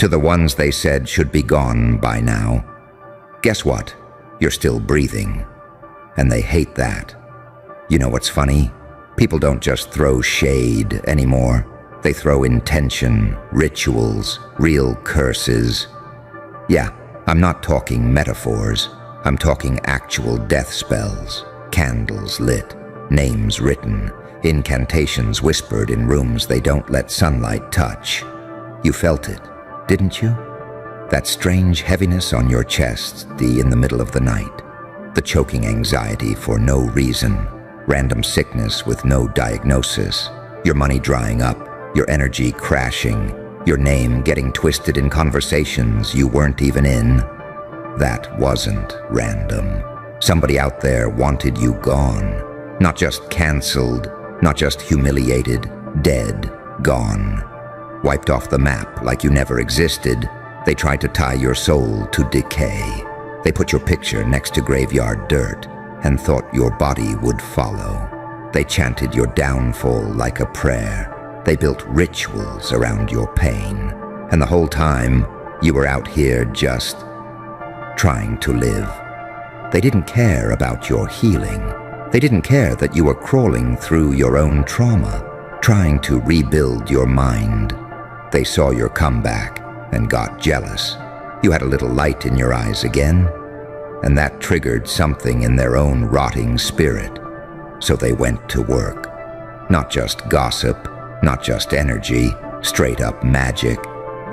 To the ones they said should be gone by now. Guess what? You're still breathing. And they hate that. You know what's funny? People don't just throw shade anymore. They throw intention, rituals, real curses. Yeah, I'm not talking metaphors. I'm talking actual death spells, candles lit, names written, incantations whispered in rooms they don't let sunlight touch. You felt it, didn't you? That strange heaviness on your chest in the middle of the night. The choking anxiety for no reason. Random sickness with no diagnosis. Your money drying up. Your energy crashing. Your name getting twisted in conversations you weren't even in. That wasn't random. Somebody out there wanted you gone. Not just canceled, not just humiliated, dead, gone. Wiped off the map like you never existed. They tried to tie your soul to decay. They put your picture next to graveyard dirt and thought your body would follow. They chanted your downfall like a prayer. They built rituals around your pain. And the whole time, you were out here just trying to live. They didn't care about your healing. They didn't care that you were crawling through your own trauma, trying to rebuild your mind. They saw your comeback and got jealous. You had a little light in your eyes again, and that triggered something in their own rotting spirit. So they went to work. Not just gossip, not just energy, straight up magic,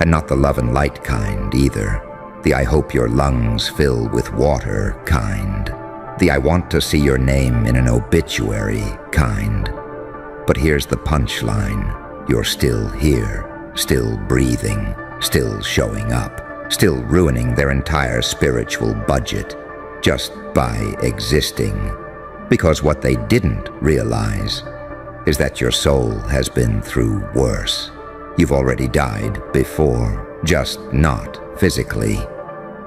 and not the love and light kind either. The I hope your lungs fill with water kind. The I want to see your name in an obituary kind. But here's the punchline. You're still here, still breathing, still showing up, still ruining their entire spiritual budget just by existing. Because what they didn't realize is that your soul has been through worse. You've already died before, just not physically.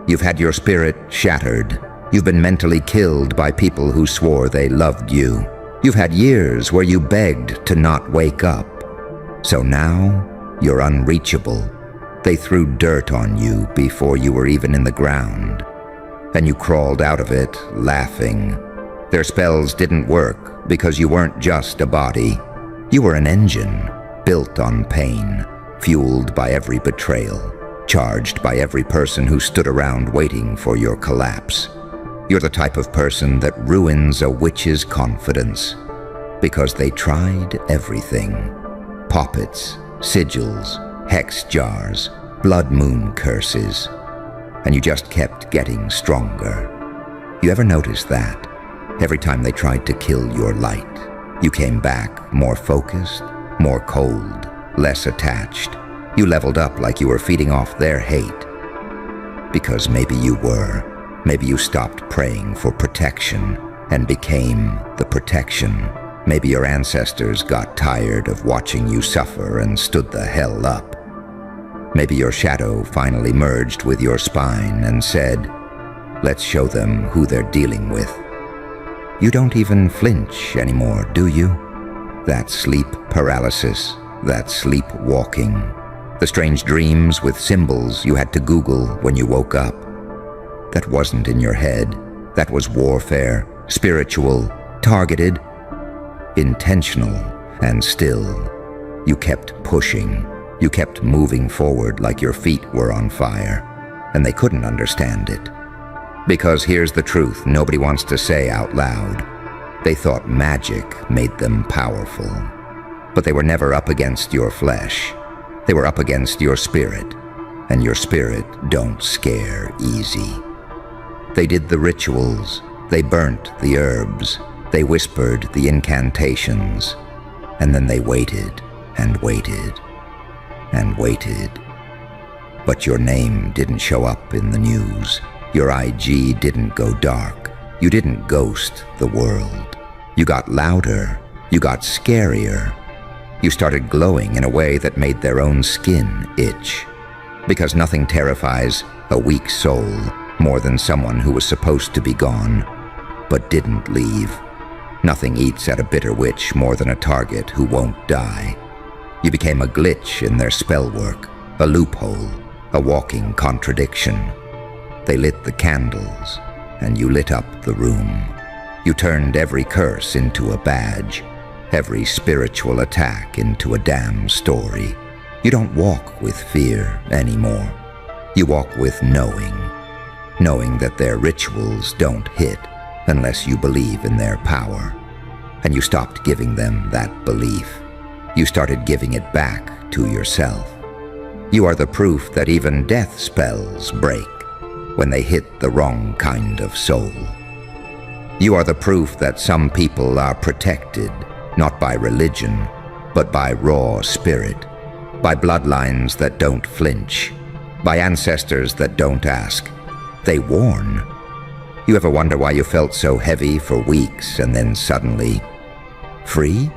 You've had your spirit shattered. You've been mentally killed by people who swore they loved you. You've had years where you begged to not wake up. So now, you're unreachable. They threw dirt on you before you were even in the ground. And you crawled out of it, laughing. Their spells didn't work because you weren't just a body. You were an engine, built on pain, fueled by every betrayal, charged by every person who stood around waiting for your collapse. You're the type of person that ruins a witch's confidence because they tried everything. Poppets, sigils, hex jars, blood moon curses, and you just kept getting stronger. You ever notice that? Every time they tried to kill your light, you came back more focused, more cold, less attached. You leveled up like you were feeding off their hate. Because maybe you were. Maybe you stopped praying for protection and became the protection. Maybe your ancestors got tired of watching you suffer and stood the hell up. Maybe your shadow finally merged with your spine and said, let's show them who they're dealing with. You don't even flinch anymore, do you? That sleep paralysis, that sleepwalking, the strange dreams with symbols you had to Google when you woke up. That wasn't in your head. That was warfare, spiritual, targeted, intentional, and still, you kept pushing. You kept moving forward like your feet were on fire, and they couldn't understand it. Because here's the truth nobody wants to say out loud. They thought magic made them powerful, but they were never up against your flesh. They were up against your spirit, and your spirit don't scare easy. They did the rituals, they burnt the herbs, they whispered the incantations, and then they waited and waited and waited. But your name didn't show up in the news. Your IG didn't go dark. You didn't ghost the world. You got louder. You got scarier. You started glowing in a way that made their own skin itch. Because nothing terrifies a weak soul more than someone who was supposed to be gone, but didn't leave. Nothing eats at a bitter witch more than a target who won't die. You became a glitch in their spell work, a loophole, a walking contradiction. They lit the candles, and you lit up the room. You turned every curse into a badge, every spiritual attack into a damn story. You don't walk with fear anymore. You walk with knowing that their rituals don't hit unless you believe in their power. And you stopped giving them that belief. You started giving it back to yourself. You are the proof that even death spells break when they hit the wrong kind of soul. You are the proof that some people are protected not by religion, but by raw spirit, by bloodlines that don't flinch, by ancestors that don't ask. They warn. You ever wonder why you felt so heavy for weeks and then suddenly free?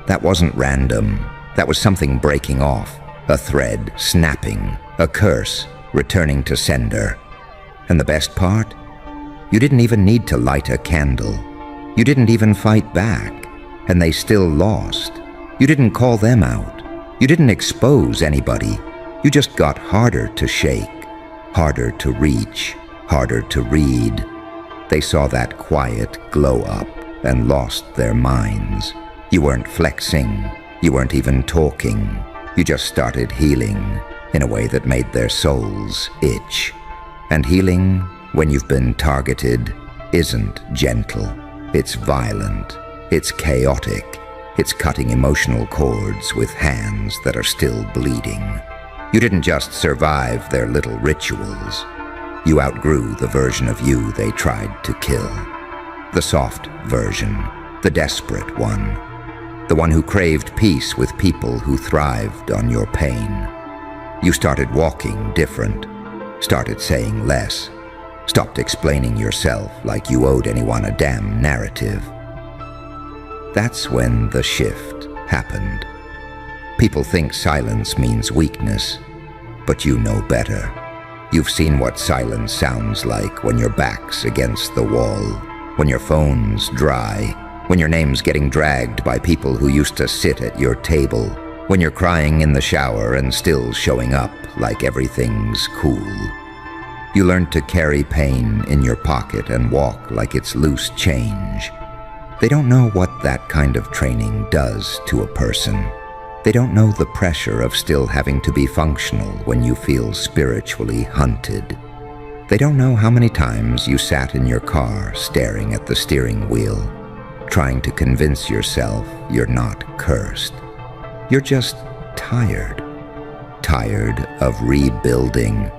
That wasn't random. That was something breaking off, a thread snapping, a curse returning to sender. And the best part? You didn't even need to light a candle. You didn't even fight back, and they still lost. You didn't call them out. You didn't expose anybody. You just got harder to shake, harder to reach, harder to read. They saw that quiet glow up and lost their minds. You weren't flexing. You weren't even talking. You just started healing in a way that made their souls itch. And healing, when you've been targeted, isn't gentle. It's violent. It's chaotic. It's cutting emotional cords with hands that are still bleeding. You didn't just survive their little rituals. You outgrew the version of you they tried to kill. The soft version, the desperate one. The one who craved peace with people who thrived on your pain. You started walking different, started saying less, stopped explaining yourself like you owed anyone a damn narrative. That's when the shift happened. People think silence means weakness, but you know better. You've seen what silence sounds like when your back's against the wall, when your phone's dry, when your name's getting dragged by people who used to sit at your table, when you're crying in the shower and still showing up like everything's cool. You learn to carry pain in your pocket and walk like it's loose change. They don't know what that kind of training does to a person. They don't know the pressure of still having to be functional when you feel spiritually hunted. They don't know how many times you sat in your car staring at the steering wheel, trying to convince yourself you're not cursed. You're just tired. Tired of rebuilding.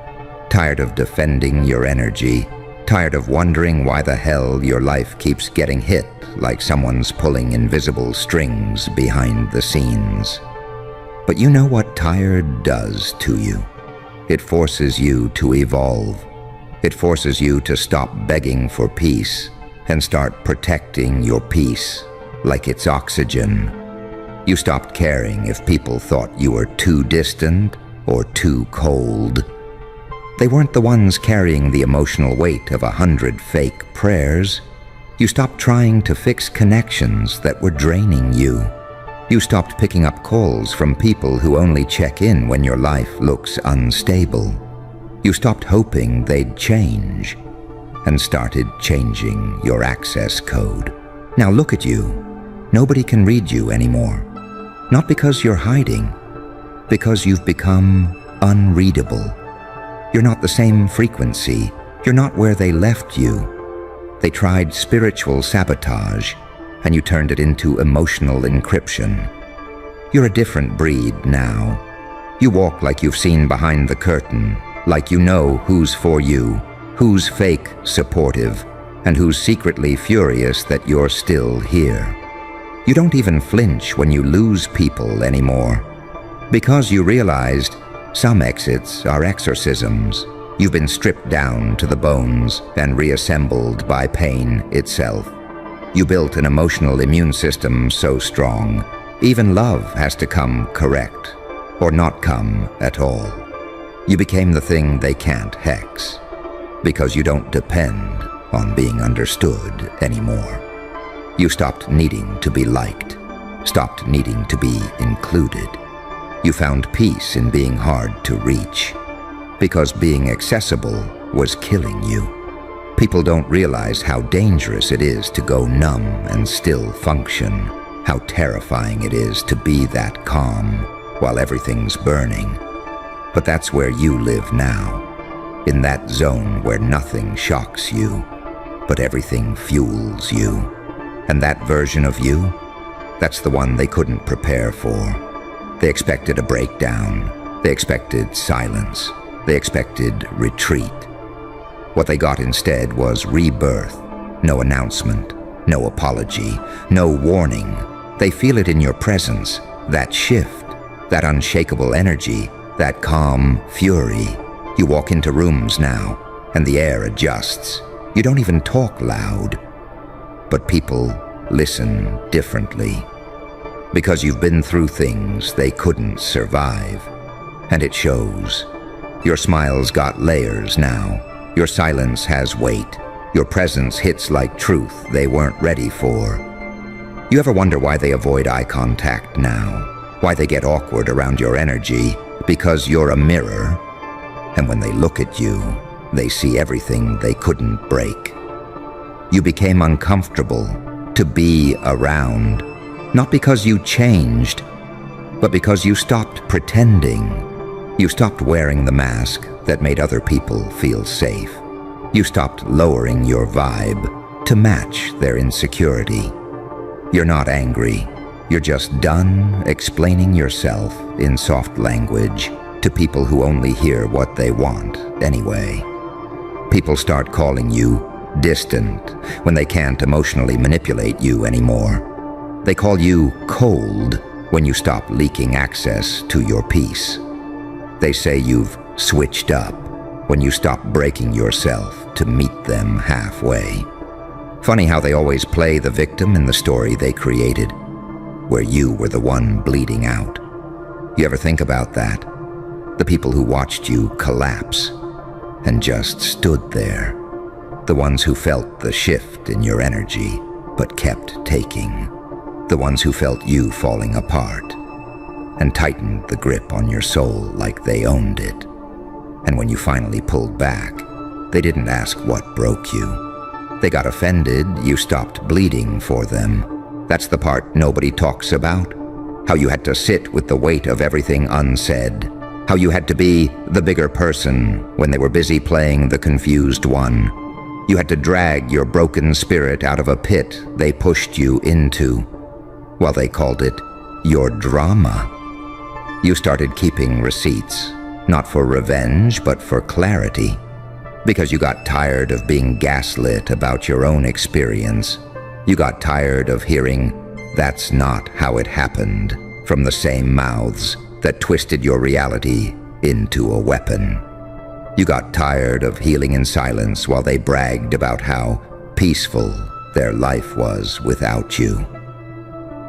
Tired of defending your energy. Tired of wondering why the hell your life keeps getting hit like someone's pulling invisible strings behind the scenes. But you know what tired does to you. It forces you to evolve. It forces you to stop begging for peace and start protecting your peace like it's oxygen. You stopped caring if people thought you were too distant or too cold. They weren't the ones carrying the emotional weight of 100 fake prayers. You stopped trying to fix connections that were draining you. You stopped picking up calls from people who only check in when your life looks unstable. You stopped hoping they'd change and started changing your access code. Now look at you. Nobody can read you anymore. Not because you're hiding, because you've become unreadable. You're not the same frequency. You're not where they left you. They tried spiritual sabotage, and you turned it into emotional encryption. You're a different breed now. You walk like you've seen behind the curtain, like you know who's for you, who's fake supportive, and who's secretly furious that you're still here. You don't even flinch when you lose people anymore, because you realized some exits are exorcisms. You've been stripped down to the bones and reassembled by pain itself. You built an emotional immune system so strong, even love has to come correct, or not come at all. You became the thing they can't hex, because you don't depend on being understood anymore. You stopped needing to be liked, stopped needing to be included. You found peace in being hard to reach. because being accessible was killing you. People don't realize how dangerous it is to go numb and still function, how terrifying it is to be that calm while everything's burning. But that's where you live now, in that zone where nothing shocks you, but everything fuels you. And that version of you, that's the one they couldn't prepare for. They expected a breakdown. They expected silence. They expected retreat. What they got instead was rebirth. No announcement, no apology, no warning. They feel it in your presence, that shift, that unshakable energy, that calm fury. You walk into rooms now, and the air adjusts. You don't even talk loud. But people listen differently. Because you've been through things they couldn't survive. And it shows. Your smile's got layers now. Your silence has weight. Your presence hits like truth they weren't ready for. You ever wonder why they avoid eye contact now? Why they get awkward around your energy? Because you're a mirror. And when they look at you, they see everything they couldn't break. You became uncomfortable to be around. Not because you changed, but because you stopped pretending. You stopped wearing the mask that made other people feel safe. You stopped lowering your vibe to match their insecurity. You're not angry. You're just done explaining yourself in soft language to people who only hear what they want anyway. People start calling you distant when they can't emotionally manipulate you anymore. They call you cold when you stop leaking access to your peace. They say you've switched up when you stop breaking yourself to meet them halfway. Funny how they always play the victim in the story they created, where you were the one bleeding out. You ever think about that? The people who watched you collapse and just stood there. The ones who felt the shift in your energy but kept taking. The ones who felt you falling apart and tightened the grip on your soul like they owned it. And when you finally pulled back, they didn't ask what broke you. They got offended you stopped bleeding for them. That's the part nobody talks about. How you had to sit with the weight of everything unsaid. How you had to be the bigger person when they were busy playing the confused one. You had to drag your broken spirit out of a pit they pushed you into. Well, they called it your drama. You started keeping receipts, not for revenge, but for clarity. Because you got tired of being gaslit about your own experience. You got tired of hearing, "That's not how it happened," from the same mouths that twisted your reality into a weapon. You got tired of healing in silence while they bragged about how peaceful their life was without you.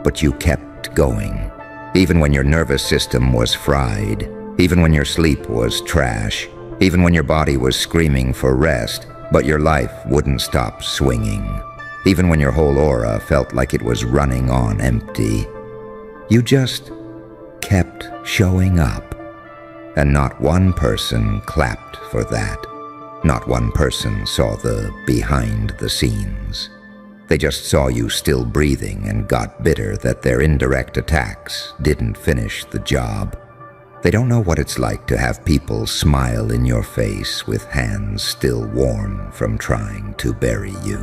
But you kept going, even when your nervous system was fried, even when your sleep was trash, even when your body was screaming for rest, but your life wouldn't stop swinging, even when your whole aura felt like it was running on empty. You just kept showing up, and not one person clapped for that. Not one person saw the behind the scenes. They just saw you still breathing and got bitter that their indirect attacks didn't finish the job. They don't know what it's like to have people smile in your face with hands still warm from trying to bury you.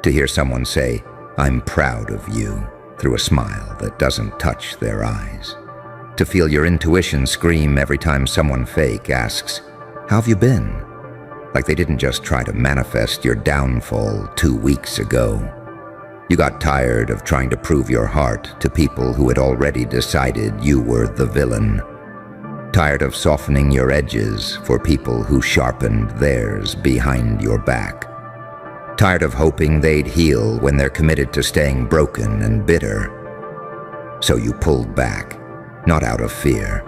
To hear someone say, "I'm proud of you," through a smile that doesn't touch their eyes. To feel your intuition scream every time someone fake asks, "How have you been?" Like they didn't just try to manifest your downfall 2 weeks ago. You got tired of trying to prove your heart to people who had already decided you were the villain. Tired of softening your edges for people who sharpened theirs behind your back. Tired of hoping they'd heal when they're committed to staying broken and bitter. So you pulled back, not out of fear,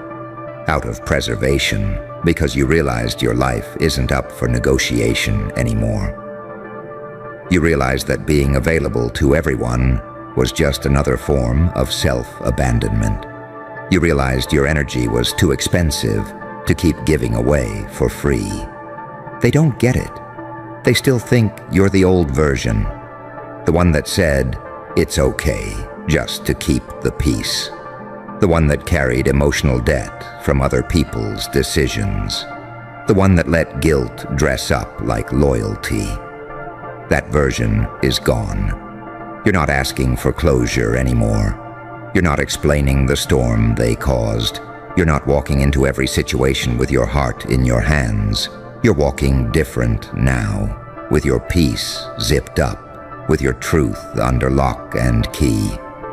out of preservation, because you realized your life isn't up for negotiation anymore. You realized that being available to everyone was just another form of self-abandonment. You realized your energy was too expensive to keep giving away for free. They don't get it. They still think you're the old version, the one that said, it's okay just to keep the peace, the one that carried emotional debt from other people's decisions, the one that let guilt dress up like loyalty. That version is gone. You're not asking for closure anymore. You're not explaining the storm they caused. You're not walking into every situation with your heart in your hands. You're walking different now, with your peace zipped up, with your truth under lock and key,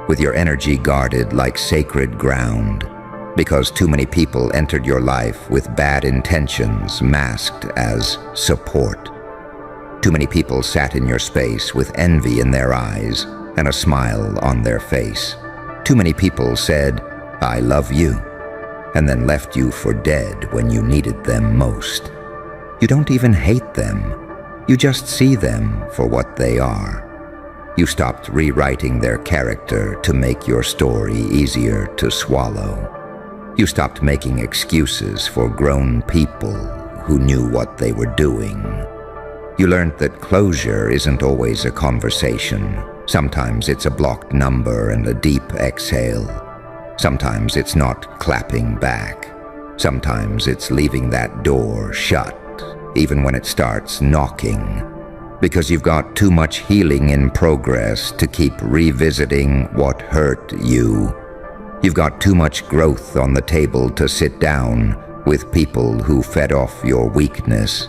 with your energy guarded like sacred ground, because too many people entered your life with bad intentions masked as support. Too many people sat in your space with envy in their eyes and a smile on their face. Too many people said, I love you, and then left you for dead when you needed them most. You don't even hate them. You just see them for what they are. You stopped rewriting their character to make your story easier to swallow. You stopped making excuses for grown people who knew what they were doing. You learned that closure isn't always a conversation. Sometimes it's a blocked number and a deep exhale. Sometimes it's not clapping back. Sometimes it's leaving that door shut, even when it starts knocking, because you've got too much healing in progress to keep revisiting what hurt you. You've got too much growth on the table to sit down with people who fed off your weakness.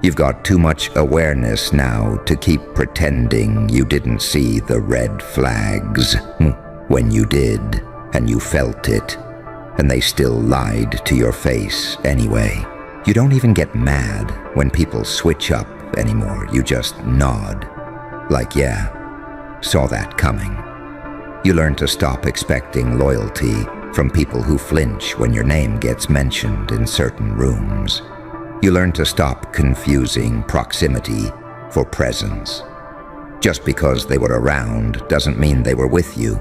You've got too much awareness now to keep pretending you didn't see the red flags when you did, and you felt it, and they still lied to your face anyway. You don't even get mad when people switch up anymore. You just nod, like, yeah, saw that coming. You learn to stop expecting loyalty from people who flinch when your name gets mentioned in certain rooms. You learn to stop confusing proximity for presence. Just because they were around doesn't mean they were with you.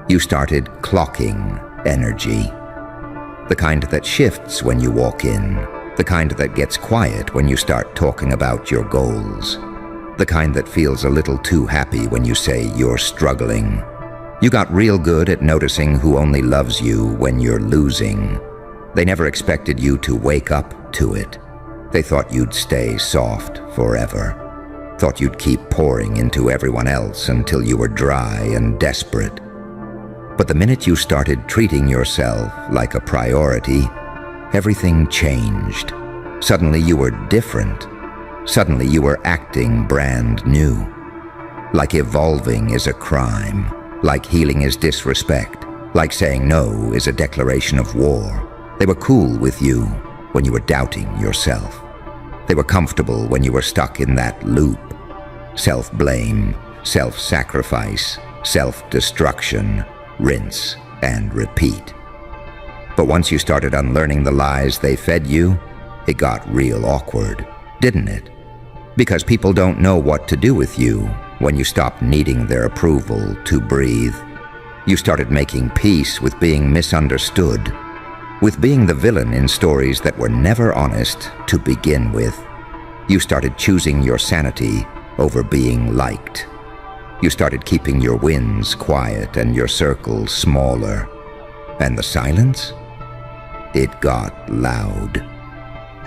You started clocking energy. The kind that shifts when you walk in. The kind that gets quiet when you start talking about your goals. The kind that feels a little too happy when you say you're struggling. You got real good at noticing who only loves you when you're losing. They never expected you to wake up to it. They thought you'd stay soft forever. Thought you'd keep pouring into everyone else until you were dry and desperate. But the minute you started treating yourself like a priority, everything changed. Suddenly you were different. Suddenly you were acting brand new. Like evolving is a crime. Like healing is disrespect. Like saying no is a declaration of war. They were cool with you when you were doubting yourself. They were comfortable when you were stuck in that loop. Self-blame, self-sacrifice, self-destruction, rinse and repeat. But once you started unlearning the lies they fed you, it got real awkward, didn't it? Because people don't know what to do with you when you stop needing their approval to breathe. You started making peace with being misunderstood, with being the villain in stories that were never honest to begin with. You started choosing your sanity over being liked. You started keeping your wins quiet and your circles smaller. And the silence? It got loud.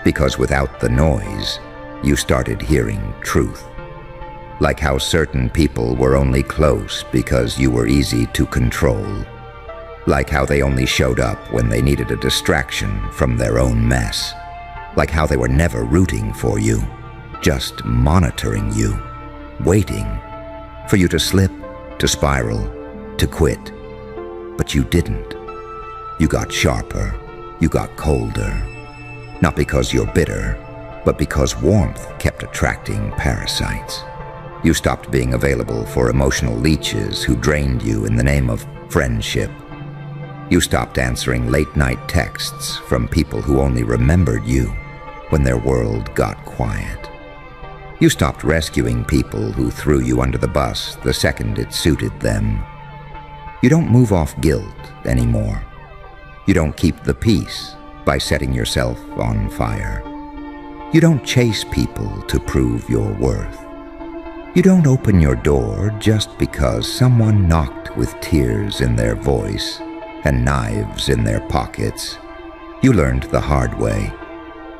Because without the noise, you started hearing truth. Like how certain people were only close because you were easy to control. Like how they only showed up when they needed a distraction from their own mess. Like how they were never rooting for you, just monitoring you, waiting for you to slip, to spiral, to quit. But you didn't. You got sharper, you got colder. Not because you're bitter, but because warmth kept attracting parasites. You stopped being available for emotional leeches who drained you in the name of friendship. You stopped answering late-night texts from people who only remembered you when their world got quiet. You stopped rescuing people who threw you under the bus the second it suited them. You don't move off guilt anymore. You don't keep the peace by setting yourself on fire. You don't chase people to prove your worth. You don't open your door just because someone knocked with tears in their voice and knives in their pockets. You learned the hard way.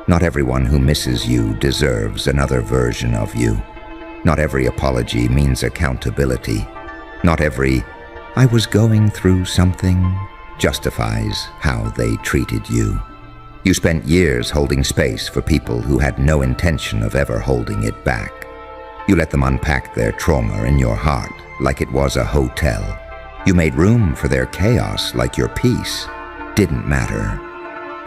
Not everyone who misses you deserves another version of you. Not every apology means accountability. Not every "I was going through something" justifies how they treated you. You spent years holding space for people who had no intention of ever holding it back. You let them unpack their trauma in your heart like it was a hotel. You made room for their chaos like your peace didn't matter.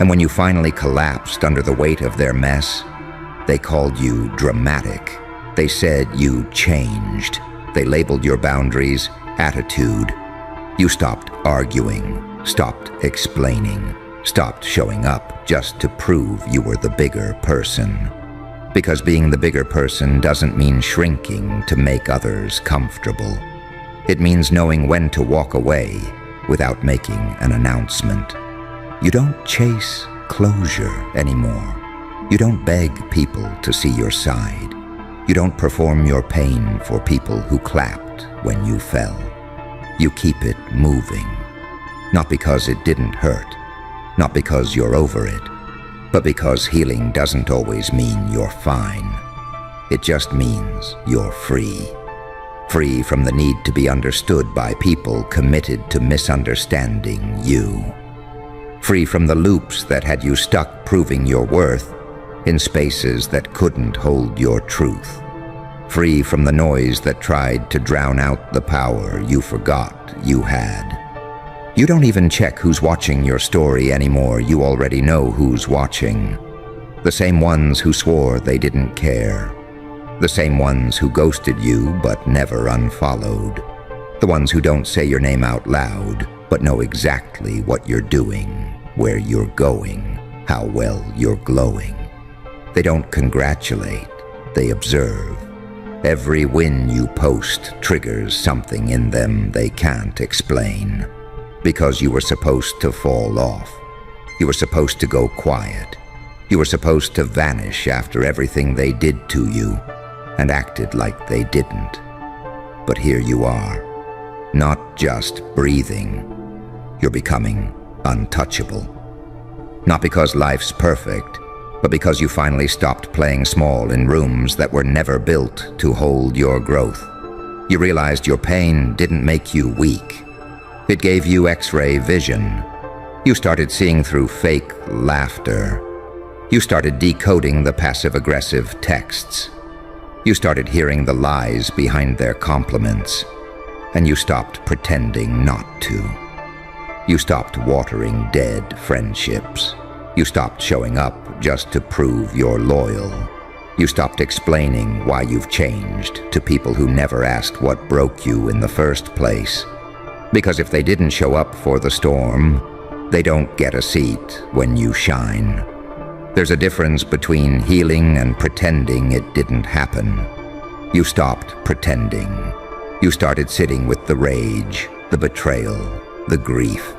And when you finally collapsed under the weight of their mess, they called you dramatic. They said you changed. They labeled your boundaries attitude. You stopped arguing, stopped explaining, stopped showing up just to prove you were the bigger person. Because being the bigger person doesn't mean shrinking to make others comfortable. It means knowing when to walk away without making an announcement. You don't chase closure anymore. You don't beg people to see your side. You don't perform your pain for people who clapped when you fell. You keep it moving. Not because it didn't hurt, not because you're over it, but because healing doesn't always mean you're fine. It just means you're free. Free from the need to be understood by people committed to misunderstanding you. Free from the loops that had you stuck proving your worth in spaces that couldn't hold your truth. Free from the noise that tried to drown out the power you forgot you had. You don't even check who's watching your story anymore. You already know who's watching. The same ones who swore they didn't care. The same ones who ghosted you but never unfollowed. The ones who don't say your name out loud but know exactly what you're doing, where you're going, how well you're glowing. They don't congratulate, they observe. Every win you post triggers something in them they can't explain. Because you were supposed to fall off. You were supposed to go quiet. You were supposed to vanish after everything they did to you and acted like they didn't. But here you are, not just breathing. You're becoming untouchable. Not because life's perfect, but because you finally stopped playing small in rooms that were never built to hold your growth. You realized your pain didn't make you weak. It gave you X-ray vision. You started seeing through fake laughter. You started decoding the passive-aggressive texts. You started hearing the lies behind their compliments. And you stopped pretending not to. You stopped watering dead friendships. You stopped showing up just to prove you're loyal. You stopped explaining why you've changed to people who never asked what broke you in the first place. Because if they didn't show up for the storm, they don't get a seat when you shine. There's a difference between healing and pretending it didn't happen. You stopped pretending. You started sitting with the rage, the betrayal, the grief.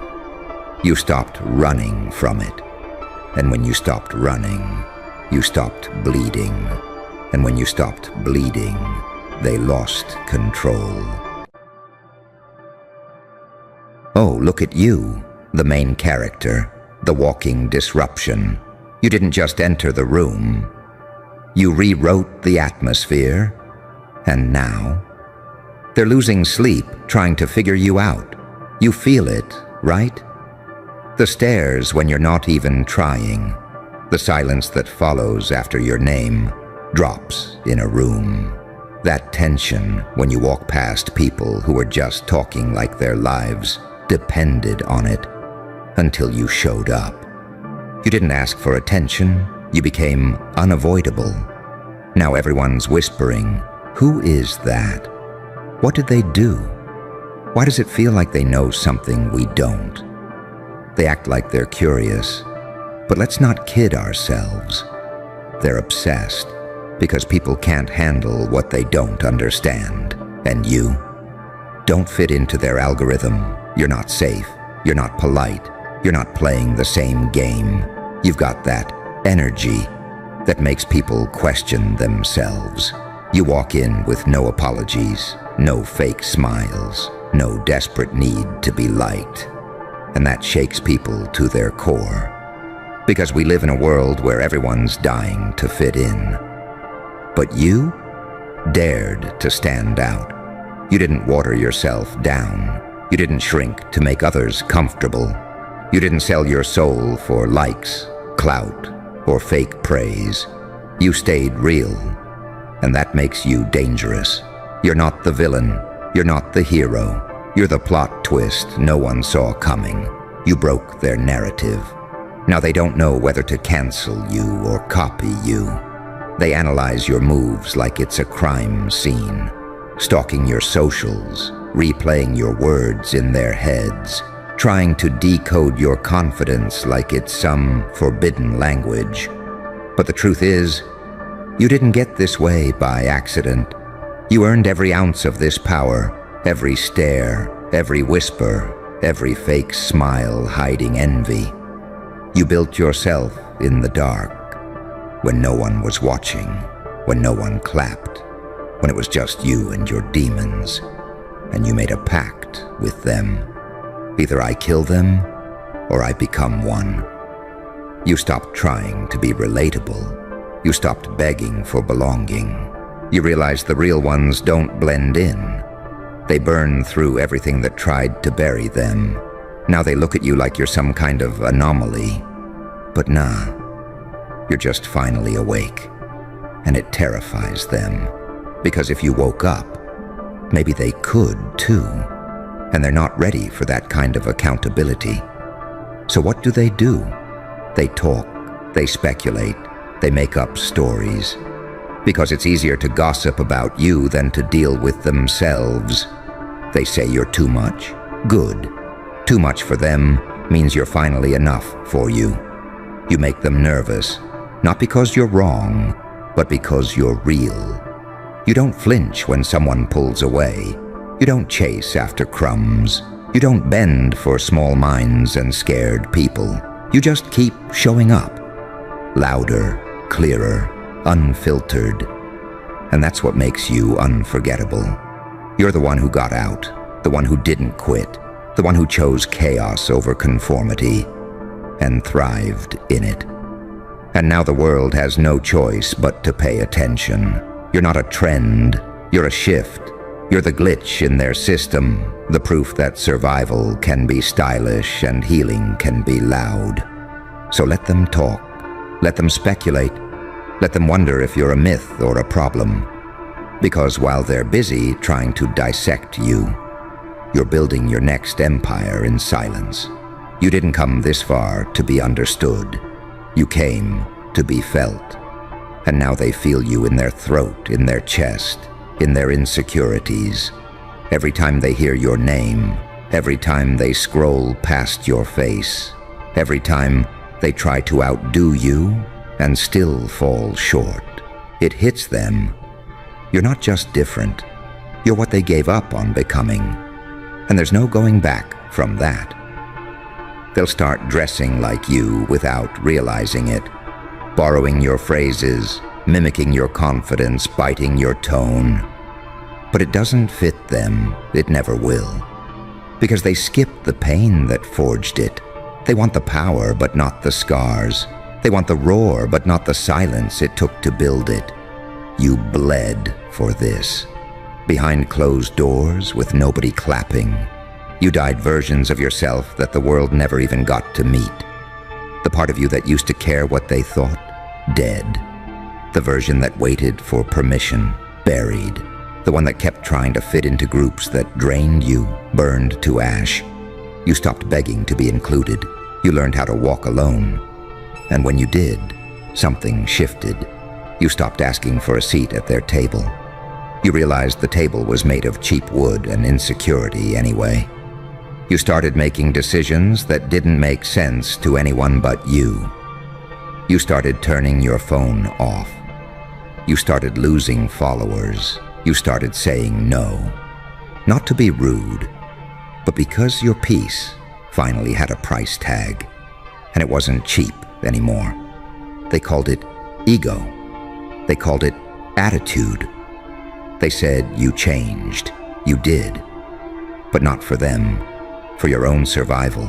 You stopped running from it. And when you stopped running, you stopped bleeding. And when you stopped bleeding, they lost control. Oh, look at you, the main character, the walking disruption. You didn't just enter the room. You rewrote the atmosphere. And now, they're losing sleep trying to figure you out. You feel it, right? The stares when you're not even trying. The silence that follows after your name drops in a room. That tension when you walk past people who are just talking like their lives depended on it until you showed up. You didn't ask for attention. You became unavoidable. Now everyone's whispering, "Who is that? What did they do? Why does it feel like they know something we don't?" They act like they're curious, but let's not kid ourselves. They're obsessed because people can't handle what they don't understand. And you don't fit into their algorithm. You're not safe. You're not polite. You're not playing the same game. You've got that energy that makes people question themselves. You walk in with no apologies, no fake smiles, no desperate need to be liked. And that shakes people to their core. Because we live in a world where everyone's dying to fit in. But you dared to stand out. You didn't water yourself down. You didn't shrink to make others comfortable. You didn't sell your soul for likes, clout, or fake praise. You stayed real, and that makes you dangerous. You're not the villain. You're not the hero. You're the plot twist no one saw coming. You broke their narrative. Now they don't know whether to cancel you or copy you. They analyze your moves like it's a crime scene, stalking your socials, replaying your words in their heads, trying to decode your confidence like it's some forbidden language. But the truth is, you didn't get this way by accident. You earned every ounce of this power, every stare, every whisper, every fake smile hiding envy. You built yourself in the dark, when no one was watching, when no one clapped, when it was just you and your demons, and you made a pact with them. Either I kill them, or I become one. You stopped trying to be relatable. You stopped begging for belonging. You realized the real ones don't blend in. They burn through everything that tried to bury them. Now they look at you like you're some kind of anomaly. But nah, you're just finally awake. And it terrifies them. Because if you woke up, maybe they could too. And they're not ready for that kind of accountability. So what do? They talk, they speculate, they make up stories. Because it's easier to gossip about you than to deal with themselves. They say you're too much. Good. Too much for them means you're finally enough for you. You make them nervous, not because you're wrong, but because you're real. You don't flinch when someone pulls away. You don't chase after crumbs. You don't bend for small minds and scared people. You just keep showing up. Louder, clearer, unfiltered. And that's what makes you unforgettable. You're the one who got out, the one who didn't quit, the one who chose chaos over conformity, and thrived in it. And now the world has no choice but to pay attention. You're not a trend, you're a shift. You're the glitch in their system, the proof that survival can be stylish and healing can be loud. So let them talk, let them speculate, let them wonder if you're a myth or a problem. Because while they're busy trying to dissect you, you're building your next empire in silence. You didn't come this far to be understood. You came to be felt. And now they feel you in their throat, in their chest, in their insecurities. Every time they hear your name, every time they scroll past your face, every time they try to outdo you and still fall short, it hits them. You're not just different. You're what they gave up on becoming. And there's no going back from that. They'll start dressing like you without realizing it, borrowing your phrases, mimicking your confidence, biting your tone. But it doesn't fit them. It never will. Because they skipped the pain that forged it. They want the power, but not the scars. They want the roar, but not the silence it took to build it. You bled for this. Behind closed doors, with nobody clapping. You died versions of yourself that the world never even got to meet. The part of you that used to care what they thought, dead. The version that waited for permission, buried. The one that kept trying to fit into groups that drained you, burned to ash. You stopped begging to be included. You learned how to walk alone. And when you did, something shifted. You stopped asking for a seat at their table. You realized the table was made of cheap wood and insecurity anyway. You started making decisions that didn't make sense to anyone but you. You started turning your phone off. You started losing followers. You started saying no. Not to be rude, but because your peace finally had a price tag. And it wasn't cheap. anymore. They called it ego. They called it attitude. They said you changed. You did. But not for them, for your own survival.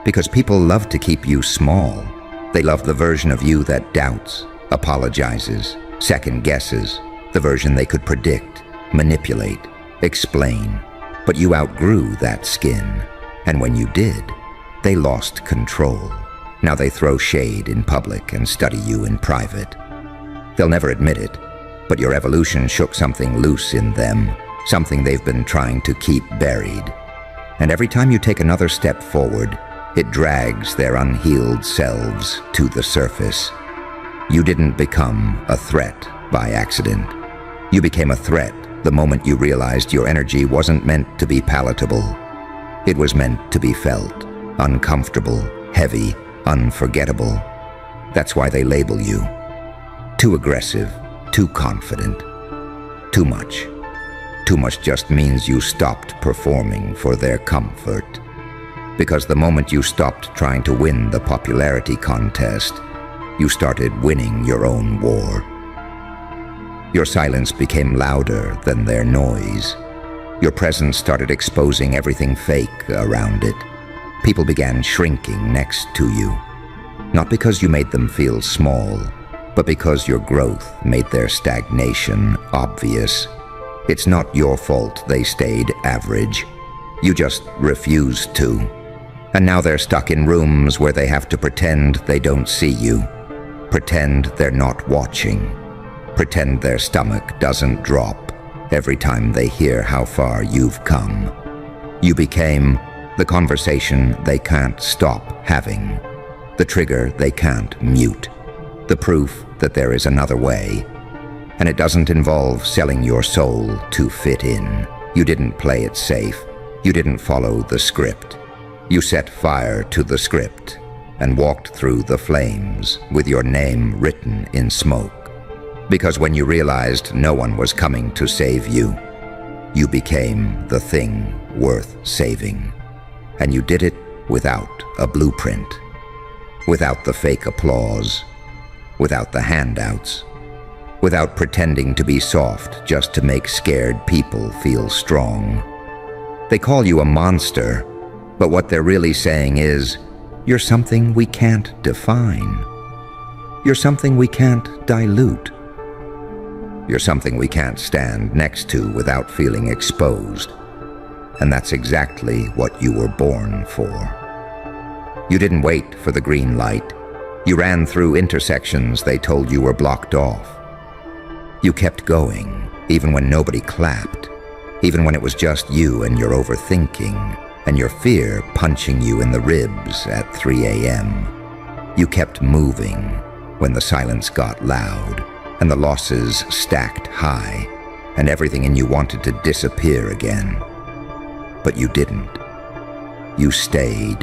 Because people love to keep you small. They love the version of you that doubts, apologizes, second guesses, the version they could predict, manipulate, explain. But you outgrew that skin. And when you did, they lost control. Now they throw shade in public and study you in private. They'll never admit it, but your evolution shook something loose in them, something they've been trying to keep buried. And every time you take another step forward, it drags their unhealed selves to the surface. You didn't become a threat by accident. You became a threat the moment you realized your energy wasn't meant to be palatable. It was meant to be felt, uncomfortable, heavy, unforgettable. That's why they label you. Too aggressive, too confident, too much. Too much just means you stopped performing for their comfort. Because the moment you stopped trying to win the popularity contest, you started winning your own war. Your silence became louder than their noise. Your presence started exposing everything fake around it. People began shrinking next to you. Not because you made them feel small, but because your growth made their stagnation obvious. It's not your fault they stayed average. You just refused to. And now they're stuck in rooms where they have to pretend they don't see you. Pretend they're not watching. Pretend their stomach doesn't drop every time they hear how far you've come. You became the conversation they can't stop having, the trigger they can't mute, the proof that there is another way. And it doesn't involve selling your soul to fit in. You didn't play it safe. You didn't follow the script. You set fire to the script and walked through the flames with your name written in smoke. Because when you realized no one was coming to save you, you became the thing worth saving. And you did it without a blueprint, without the fake applause, without the handouts, without pretending to be soft just to make scared people feel strong. They call you a monster, but what they're really saying is, you're something we can't define. You're something we can't dilute. You're something we can't stand next to without feeling exposed. And that's exactly what you were born for. You didn't wait for the green light. You ran through intersections they told you were blocked off. You kept going, even when nobody clapped, even when it was just you and your overthinking, and your fear punching you in the ribs at 3 a.m. You kept moving when the silence got loud, and the losses stacked high, and everything in you wanted to disappear again. But you didn't. You stayed.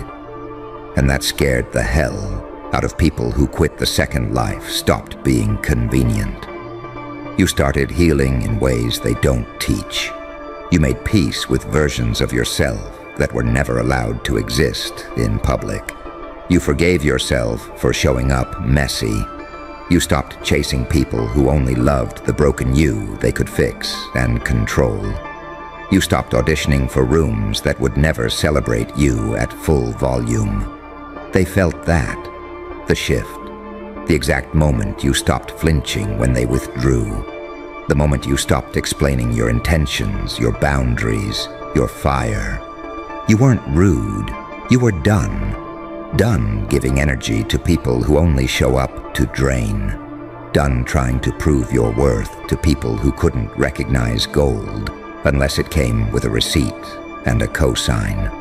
And that scared the hell out of people who quit the second life, stopped being convenient. You started healing in ways they don't teach. You made peace with versions of yourself that were never allowed to exist in public. You forgave yourself for showing up messy. You stopped chasing people who only loved the broken you they could fix and control. You stopped auditioning for rooms that would never celebrate you at full volume. They felt that, the shift, the exact moment you stopped flinching when they withdrew, the moment you stopped explaining your intentions, your boundaries, your fire. You weren't rude, you were done. Done giving energy to people who only show up to drain. Done trying to prove your worth to people who couldn't recognize gold unless it came with a receipt and a cosign.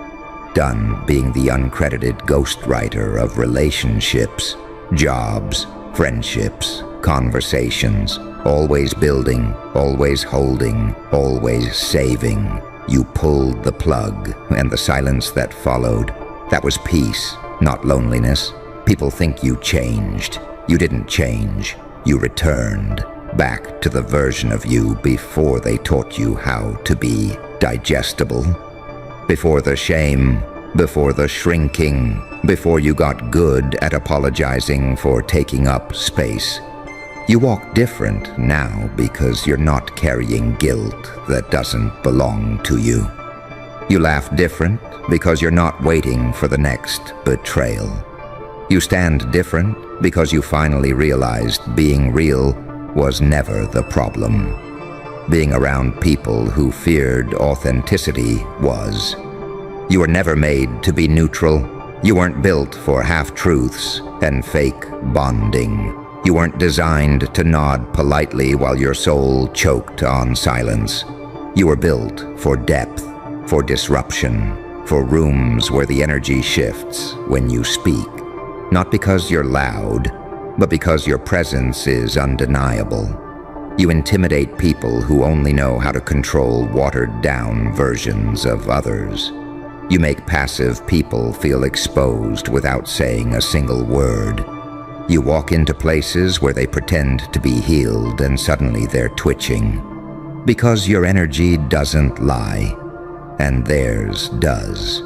Done being the uncredited ghostwriter of relationships, jobs, friendships, conversations, always building, always holding, always saving. You pulled the plug, and the silence that followed, that was peace, not loneliness. People think you changed. You didn't change. You returned back to the version of you before they taught you how to be digestible. Before the shame, before the shrinking, Before you got good at apologizing for taking up space, you walk different now because you're not carrying guilt that doesn't belong to you. You laugh different because you're not waiting for the next betrayal. You stand different because you finally realized being real was never the problem. Being around people who feared authenticity was. You were never made to be neutral. You weren't built for half-truths and fake bonding. You weren't designed to nod politely while your soul choked on silence. You were built for depth, for disruption, for rooms where the energy shifts when you speak. Not because you're loud, but because your presence is undeniable. You intimidate people who only know how to control watered-down versions of others. You make passive people feel exposed without saying a single word. You walk into places where they pretend to be healed and suddenly they're twitching. Because your energy doesn't lie, and theirs does.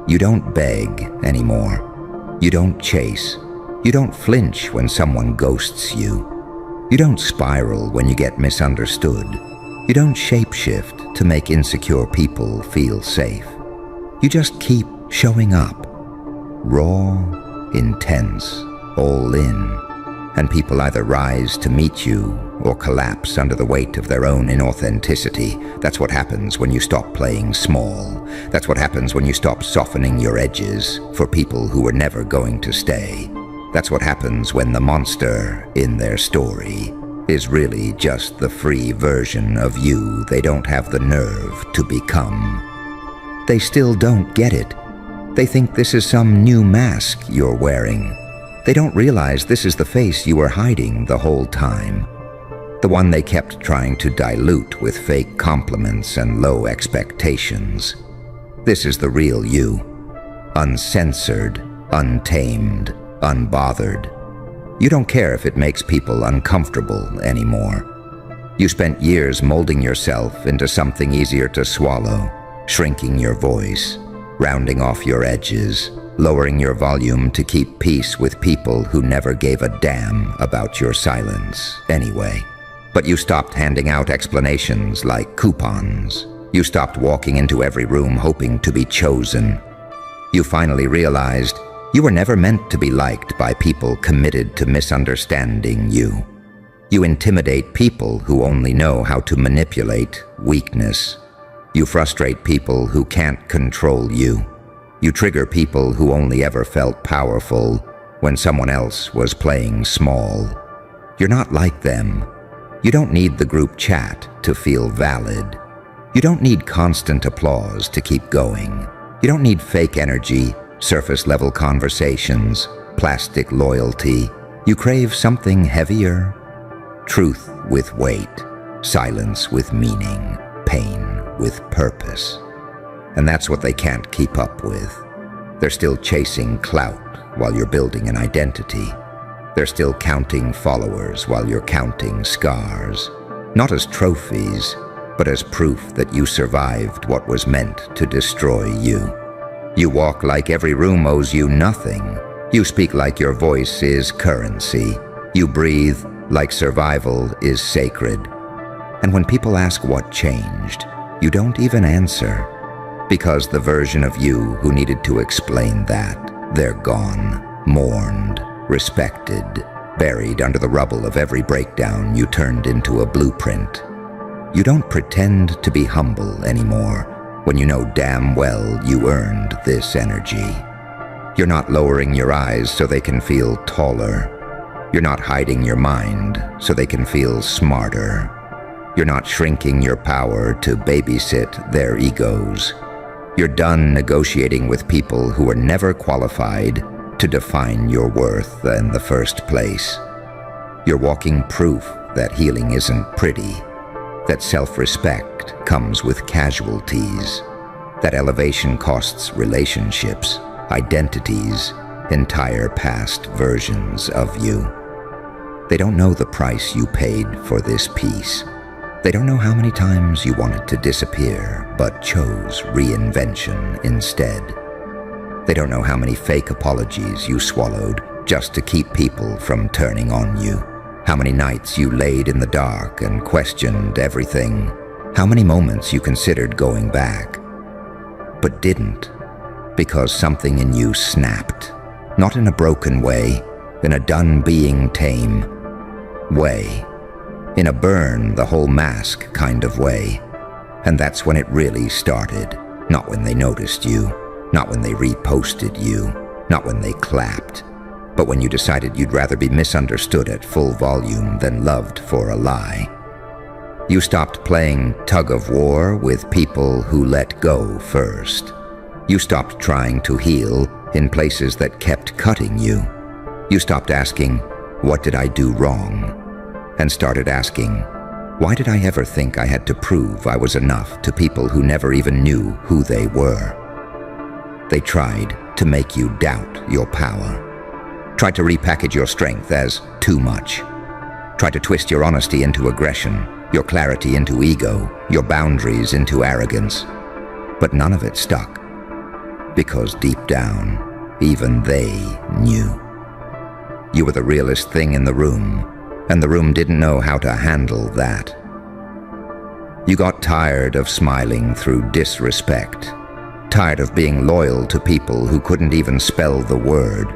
You don't beg anymore. You don't chase. You don't flinch when someone ghosts you. You don't spiral when you get misunderstood. You don't shapeshift to make insecure people feel safe. You just keep showing up. Raw, intense, all in. And people either rise to meet you or collapse under the weight of their own inauthenticity. That's what happens when you stop playing small. That's what happens when you stop softening your edges for people who were never going to stay. That's what happens when the monster in their story is really just the free version of you they don't have the nerve to become. They still don't get it. They think this is some new mask you're wearing. They don't realize this is the face you were hiding the whole time. The one they kept trying to dilute with fake compliments and low expectations. This is the real you. Uncensored, untamed, unbothered. You don't care if it makes people uncomfortable anymore. You spent years molding yourself into something easier to swallow, shrinking your voice, rounding off your edges, lowering your volume to keep peace with people who never gave a damn about your silence anyway. But you stopped handing out explanations like coupons. You stopped walking into every room hoping to be chosen. You finally realized you were never meant to be liked by people committed to misunderstanding you. You intimidate people who only know how to manipulate weakness. You frustrate people who can't control you. You trigger people who only ever felt powerful when someone else was playing small. You're not like them. You don't need the group chat to feel valid. You don't need constant applause to keep going. You don't need fake energy, surface-level conversations, plastic loyalty. You crave something heavier. Truth with weight, silence with meaning, pain with purpose. And that's what they can't keep up with. They're still chasing clout while you're building an identity. They're still counting followers while you're counting scars. Not as trophies, but as proof that you survived what was meant to destroy you. You walk like every room owes you nothing. You speak like your voice is currency. You breathe like survival is sacred. And when people ask what changed, you don't even answer. Because the version of you who needed to explain that, they're gone, mourned, respected, buried under the rubble of every breakdown you turned into a blueprint. You don't pretend to be humble anymore when you know damn well you earned this energy. You're not lowering your eyes so they can feel taller. You're not hiding your mind so they can feel smarter. You're not shrinking your power to babysit their egos. You're done negotiating with people who were never qualified to define your worth in the first place. You're walking proof that healing isn't pretty, that self-respect comes with casualties, that elevation costs relationships, identities, entire past versions of you. They don't know the price you paid for this peace. They don't know how many times you wanted to disappear, but chose reinvention instead. They don't know how many fake apologies you swallowed just to keep people from turning on you. How many nights you laid in the dark and questioned everything. How many moments you considered going back, but didn't, because something in you snapped. Not in a broken way, in a done being tame way. In a burn the whole mask kind of way. And that's when it really started. Not when they noticed you, not when they reposted you, not when they clapped, but when you decided you'd rather be misunderstood at full volume than loved for a lie. You stopped playing tug of war with people who let go first. You stopped trying to heal in places that kept cutting you. You stopped asking, what did I do wrong? And started asking, why did I ever think I had to prove I was enough to people who never even knew who they were? They tried to make you doubt your power. Tried to repackage your strength as too much. Tried to twist your honesty into aggression, your clarity into ego, your boundaries into arrogance. But none of it stuck. Because deep down, even they knew. You were the realest thing in the room, and the room didn't know how to handle that. You got tired of smiling through disrespect, tired of being loyal to people who couldn't even spell the word,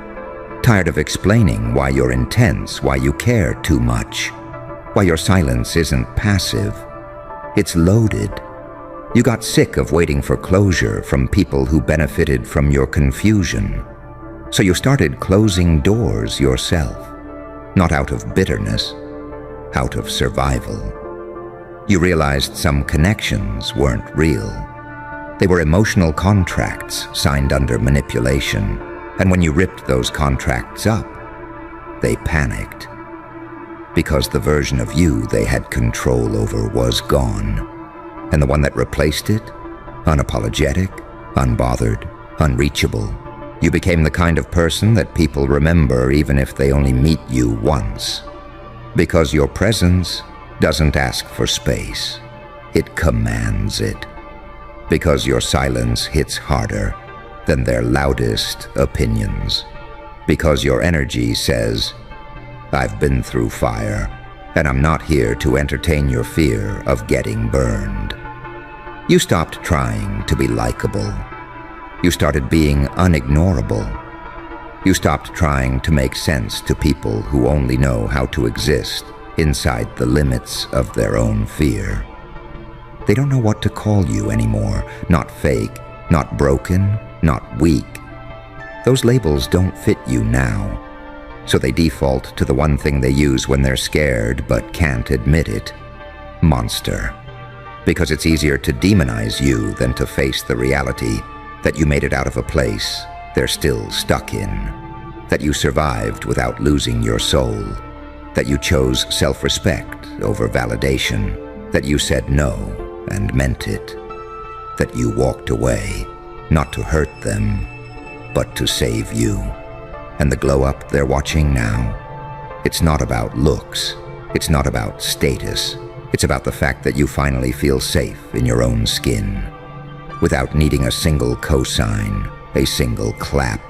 tired of explaining why you're intense, why you care too much, why your silence isn't passive, it's loaded. You got sick of waiting for closure from people who benefited from your confusion. So you started closing doors yourself, not out of bitterness, out of survival. You realized some connections weren't real. They were emotional contracts signed under manipulation, and when you ripped those contracts up, they panicked. Because the version of you they had control over was gone. And the one that replaced it, unapologetic, unbothered, unreachable. You became the kind of person that people remember even if they only meet you once. Because your presence doesn't ask for space, it commands it. Because your silence hits harder than their loudest opinions. Because your energy says, I've been through fire, and I'm not here to entertain your fear of getting burned. You stopped trying to be likable. You started being unignorable. You stopped trying to make sense to people who only know how to exist inside the limits of their own fear. They don't know what to call you anymore. Not fake, not broken, not weak. Those labels don't fit you now. So they default to the one thing they use when they're scared but can't admit it: monster. Because it's easier to demonize you than to face the reality that you made it out of a place they're still stuck in, that you survived without losing your soul, that you chose self-respect over validation, that you said no and meant it, that you walked away, not to hurt them, but to save you. And the glow-up they're watching now, it's not about looks, it's not about status, it's about the fact that you finally feel safe in your own skin, without needing a single cosign, a single clap,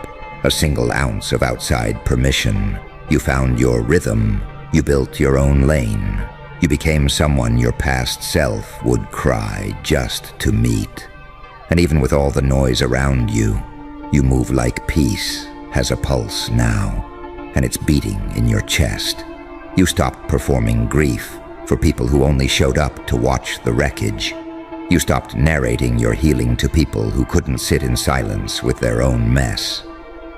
a single ounce of outside permission. You found your rhythm, you built your own lane, you became someone your past self would cry just to meet. And even with all the noise around you, you move like peace has a pulse now, and it's beating in your chest. You stopped performing grief for people who only showed up to watch the wreckage. You stopped narrating your healing to people who couldn't sit in silence with their own mess.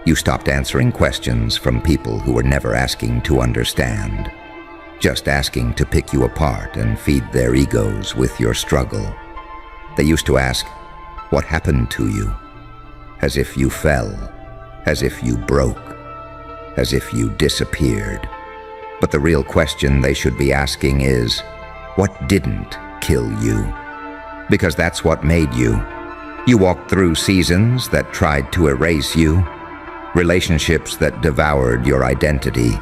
You stopped answering questions from people who were never asking to understand, just asking to pick you apart and feed their egos with your struggle. They used to ask, what happened to you? As if you fell, as if you broke, as if you disappeared. But the real question they should be asking is, what didn't kill you? Because that's what made you. You walked through seasons that tried to erase you, relationships that devoured your identity,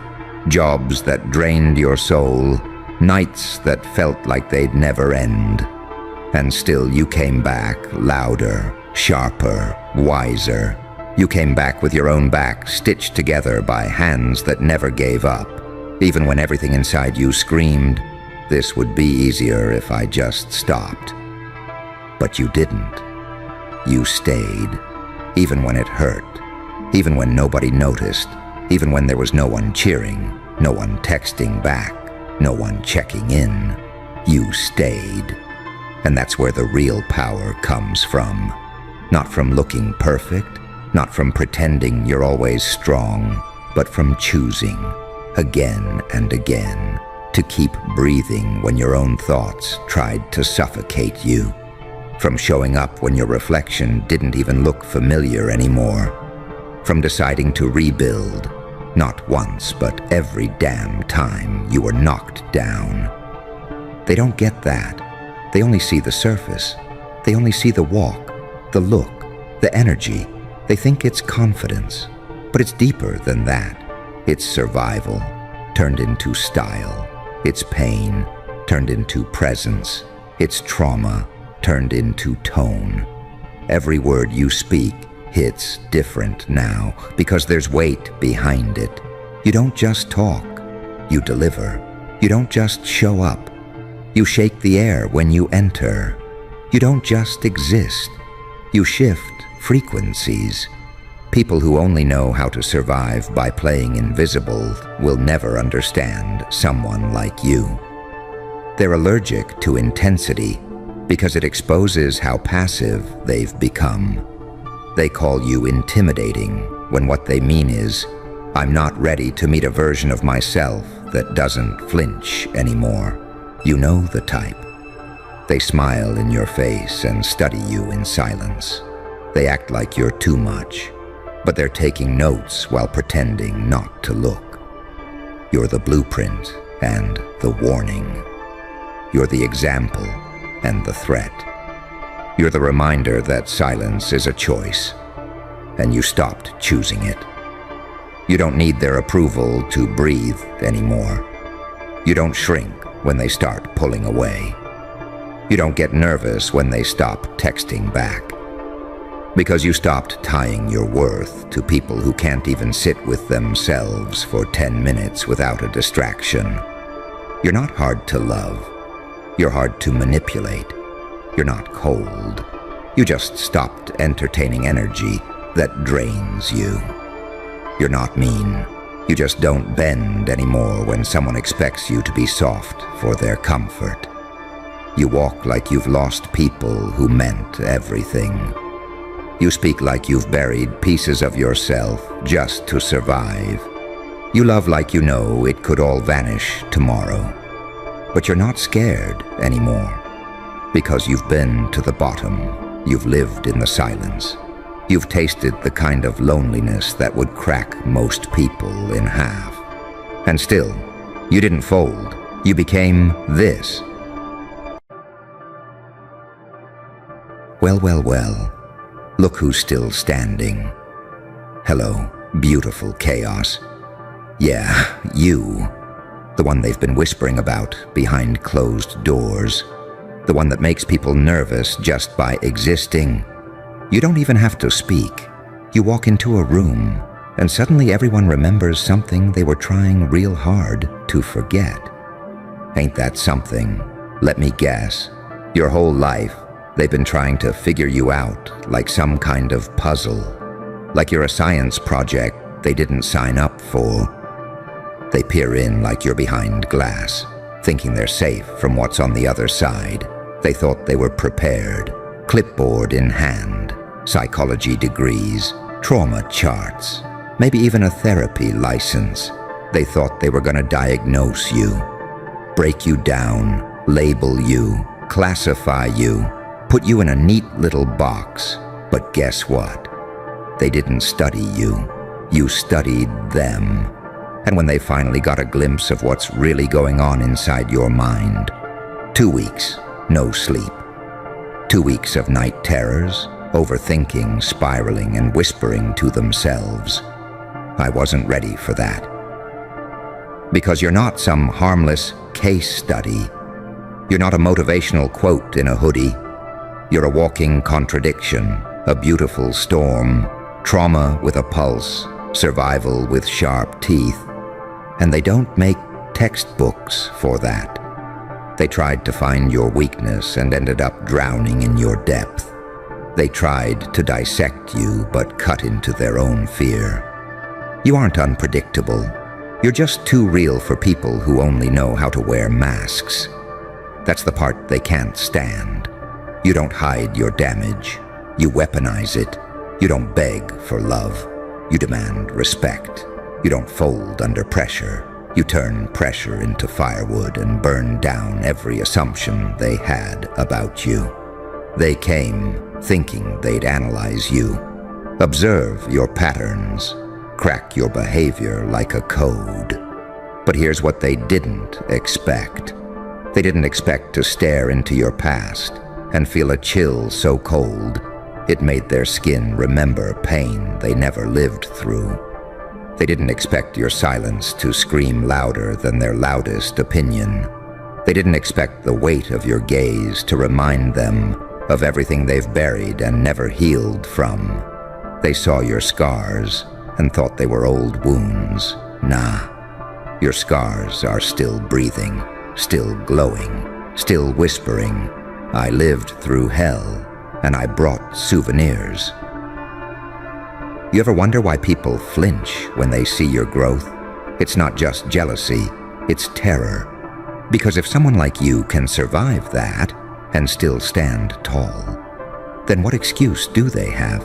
jobs that drained your soul, nights that felt like they'd never end. And still you came back louder, sharper, wiser, You came back with your own back stitched together by hands that never gave up, even when everything inside you screamed, "This would be easier if I just stopped." But you didn't. You stayed, even when it hurt, even when nobody noticed, even when there was no one cheering, no one texting back, no one checking in. You stayed. And that's where the real power comes from. Not from looking perfect, not from pretending you're always strong, but from choosing, again and again, to keep breathing when your own thoughts tried to suffocate you. From showing up when your reflection didn't even look familiar anymore. From deciding to rebuild, not once, but every damn time you were knocked down. They don't get that. They only see the surface. They only see the walk, the look, the energy. They think it's confidence, but it's deeper than that. It's survival, turned into style. It's pain, turned into presence. It's trauma, turned into tone. Every word you speak hits different now because there's weight behind it. You don't just talk, you deliver. You don't just show up. You shake the air when you enter. You don't just exist. You shift frequencies. People who only know how to survive by playing invisible will never understand someone like you. They're allergic to intensity because it exposes how passive they've become. They call you intimidating when what they mean is, "I'm not ready to meet a version of myself that doesn't flinch anymore." You know the type. They smile in your face and study you in silence. They act like you're too much, but they're taking notes while pretending not to look. You're the blueprint and the warning. You're the example and the threat. You're the reminder that silence is a choice, and you stopped choosing it. You don't need their approval to breathe anymore. You don't shrink when they start pulling away. You don't get nervous when they stop texting back. Because you stopped tying your worth to people who can't even sit with themselves for 10 minutes without a distraction. You're not hard to love. You're hard to manipulate. You're not cold. You just stopped entertaining energy that drains you. You're not mean. You just don't bend anymore when someone expects you to be soft for their comfort. You walk like you've lost people who meant everything. You speak like you've buried pieces of yourself just to survive. You love like you know it could all vanish tomorrow. But you're not scared anymore. Because you've been to the bottom. You've lived in the silence. You've tasted the kind of loneliness that would crack most people in half. And still, you didn't fold. You became this. Well, well, well. Look who's still standing. Hello, beautiful chaos. Yeah, you. The one they've been whispering about behind closed doors. The one that makes people nervous just by existing. You don't even have to speak. You walk into a room, and suddenly everyone remembers something they were trying real hard to forget. Ain't that something? Let me guess. Your whole life, they've been trying to figure you out like some kind of puzzle. Like you're a science project they didn't sign up for. They peer in like you're behind glass, thinking they're safe from what's on the other side. They thought they were prepared, clipboard in hand, psychology degrees, trauma charts, maybe even a therapy license. They thought they were going to diagnose you, break you down, label you, classify you, put you in a neat little box. But guess what? They didn't study you. You studied them. And when they finally got a glimpse of what's really going on inside your mind, 2 weeks, no sleep. 2 weeks of night terrors, overthinking, spiraling, and whispering to themselves. I wasn't ready for that. Because you're not some harmless case study. You're not a motivational quote in a hoodie. You're a walking contradiction, a beautiful storm, Trauma with a pulse, survival with sharp teeth. And they don't make textbooks for that. They tried to find your weakness and ended up drowning in your depth. They tried to dissect you, but cut into their own fear. You aren't unpredictable. You're just too real for people who only know how to wear masks. That's the part they can't stand. You don't hide your damage. You weaponize it. You don't beg for love. You demand respect. You don't fold under pressure. You turn pressure into firewood and burn down every assumption they had about you. They came thinking they'd analyze you, observe your patterns, crack your behavior like a code. But here's what they didn't expect. They didn't expect to stare into your past and feel a chill so cold it made their skin remember pain they never lived through. They didn't expect your silence to scream louder than their loudest opinion. They didn't expect the weight of your gaze to remind them of everything they've buried and never healed from. They saw your scars and thought they were old wounds. Nah, your scars are still breathing, still glowing, still whispering, "I lived through hell, and I brought souvenirs." You ever wonder why people flinch when they see your growth? It's not just jealousy, it's terror. Because if someone like you can survive that and still stand tall, then what excuse do they have?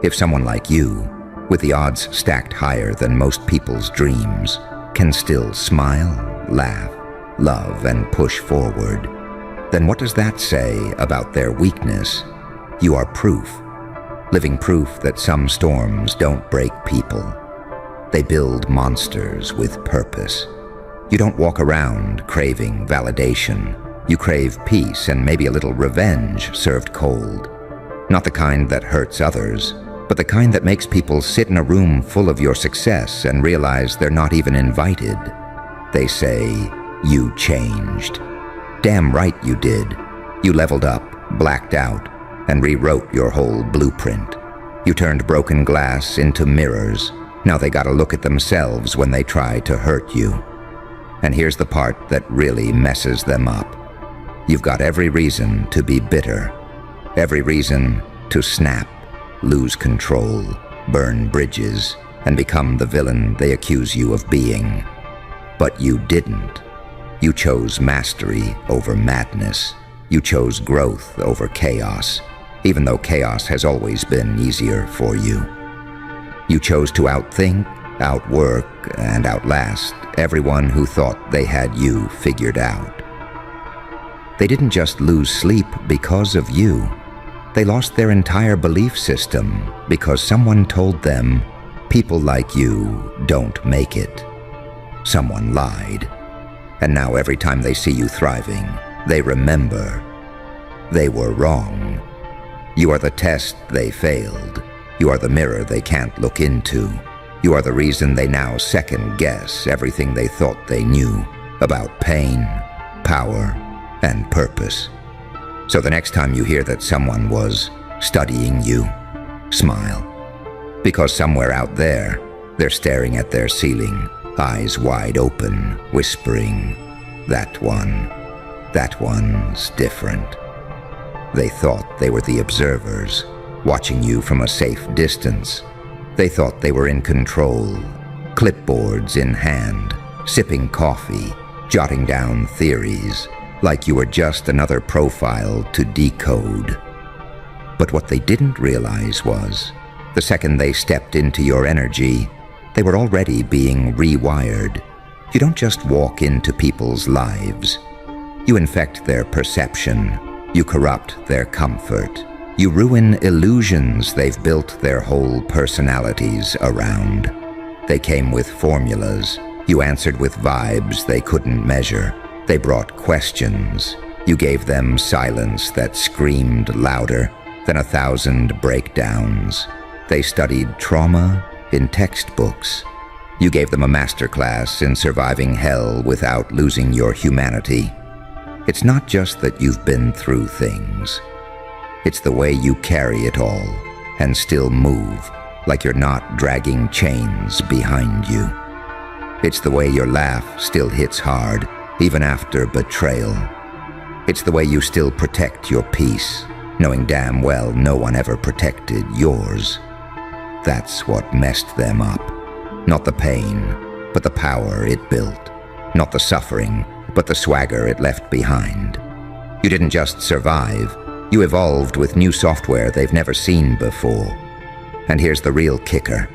If someone like you, with the odds stacked higher than most people's dreams, can still smile, laugh, love, and push forward, then what does that say about their weakness? You are proof, living proof that some storms don't break people. They build monsters with purpose. You don't walk around craving validation. You crave peace and maybe a little revenge served cold. Not the kind that hurts others, but the kind that makes people sit in a room full of your success and realize they're not even invited. They say, "You changed." Damn right you did. You leveled up, blacked out, and rewrote your whole blueprint. You turned broken glass into mirrors. Now they gotta look at themselves when they try to hurt you. And here's the part that really messes them up. You've got every reason to be bitter, every reason to snap, lose control, burn bridges, and become the villain they accuse you of being. But you didn't. You chose mastery over madness. You chose growth over chaos, even though chaos has always been easier for you. You chose to outthink, outwork, and outlast everyone who thought they had you figured out. They didn't just lose sleep because of you. They lost their entire belief system because someone told them people like you don't make it. Someone lied. And now every time they see you thriving, they remember they were wrong. You are the test they failed. You are the mirror they can't look into. You are the reason they now second-guess everything they thought they knew about pain, power, and purpose. So the next time you hear that someone was studying you, smile. Because somewhere out there, they're staring at their ceiling, eyes wide open, whispering, that one's different. They thought they were the observers, watching you from a safe distance. They thought they were in control, clipboards in hand, sipping coffee, jotting down theories, like you were just another profile to decode. But what they didn't realize was, the second they stepped into your energy, they were already being rewired. You don't just walk into people's lives. You infect their perception. You corrupt their comfort. You ruin illusions they've built their whole personalities around. They came with formulas. You answered with vibes they couldn't measure. They brought questions. You gave them silence that screamed louder than 1,000 breakdowns. They studied trauma in textbooks. You gave them a masterclass in surviving hell without losing your humanity. It's not just that you've been through things. It's the way you carry it all and still move like you're not dragging chains behind you. It's the way your laugh still hits hard, even after betrayal. It's the way you still protect your peace, knowing damn well no one ever protected yours. That's what messed them up. Not the pain, but the power it built. Not the suffering, but the swagger it left behind. You didn't just survive, you evolved with new software they've never seen before. And here's the real kicker.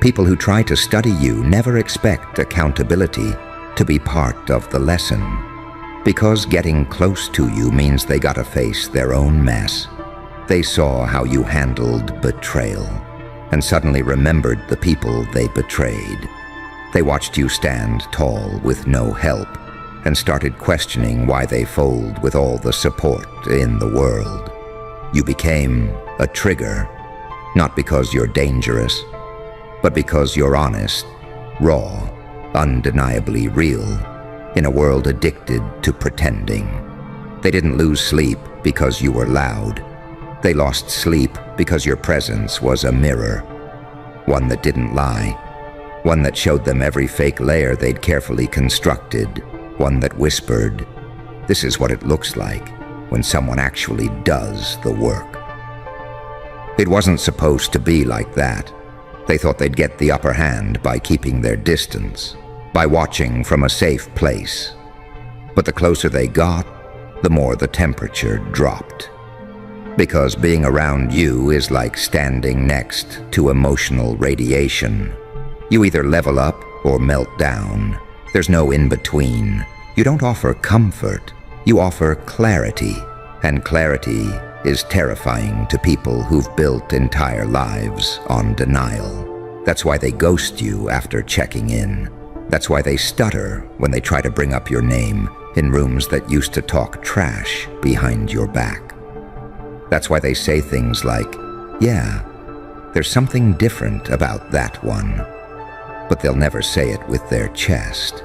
People who try to study you never expect accountability to be part of the lesson. Because getting close to you means they gotta face their own mess. They saw how you handled betrayal, and suddenly remembered the people they betrayed. They watched you stand tall with no help, and started questioning why they fold with all the support in the world. You became a trigger, not because you're dangerous, but because you're honest, raw, undeniably real, in a world addicted to pretending. They didn't lose sleep because you were loud. They lost sleep because your presence was a mirror, one that didn't lie, one that showed them every fake layer they'd carefully constructed, one that whispered, "This is what it looks like when someone actually does the work." It wasn't supposed to be like that. They thought they'd get the upper hand by keeping their distance, by watching from a safe place. But the closer they got, the more the temperature dropped. Because being around you is like standing next to emotional radiation. You either level up or melt down. There's no in-between. You don't offer comfort, you offer clarity. And clarity is terrifying to people who've built entire lives on denial. That's why they ghost you after checking in. That's why they stutter when they try to bring up your name in rooms that used to talk trash behind your back. That's why they say things like, "Yeah, there's something different about that one." But they'll never say it with their chest.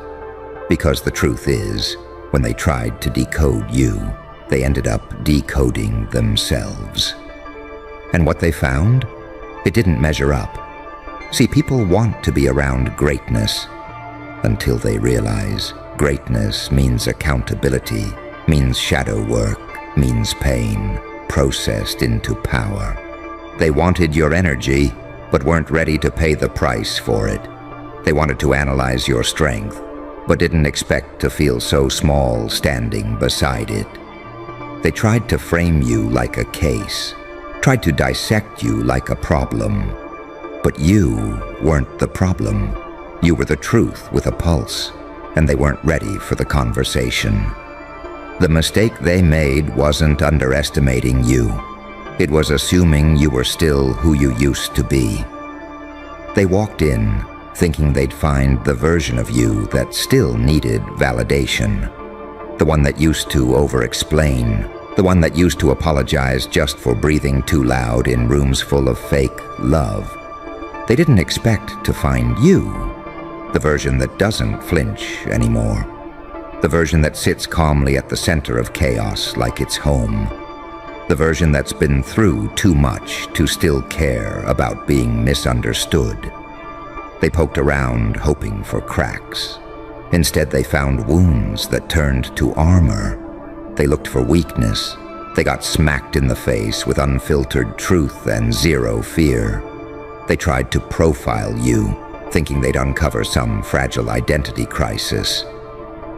Because the truth is, when they tried to decode you, they ended up decoding themselves. And what they found? It didn't measure up. See, people want to be around greatness until they realize greatness means accountability, means shadow work, means pain, processed into power. They wanted your energy, but weren't ready to pay the price for it. They wanted to analyze your strength, but didn't expect to feel so small standing beside it. They tried to frame you like a case, tried to dissect you like a problem. But you weren't the problem. You were the truth with a pulse, and they weren't ready for the conversation. The mistake they made wasn't underestimating you. It was assuming you were still who you used to be. They walked in, thinking they'd find the version of you that still needed validation. The one that used to over-explain. The one that used to apologize just for breathing too loud in rooms full of fake love. They didn't expect to find you, the version that doesn't flinch anymore. The version that sits calmly at the center of chaos like it's home. The version that's been through too much to still care about being misunderstood. They poked around hoping for cracks. Instead, they found wounds that turned to armor. They looked for weakness. They got smacked in the face with unfiltered truth and zero fear. They tried to profile you, thinking they'd uncover some fragile identity crisis.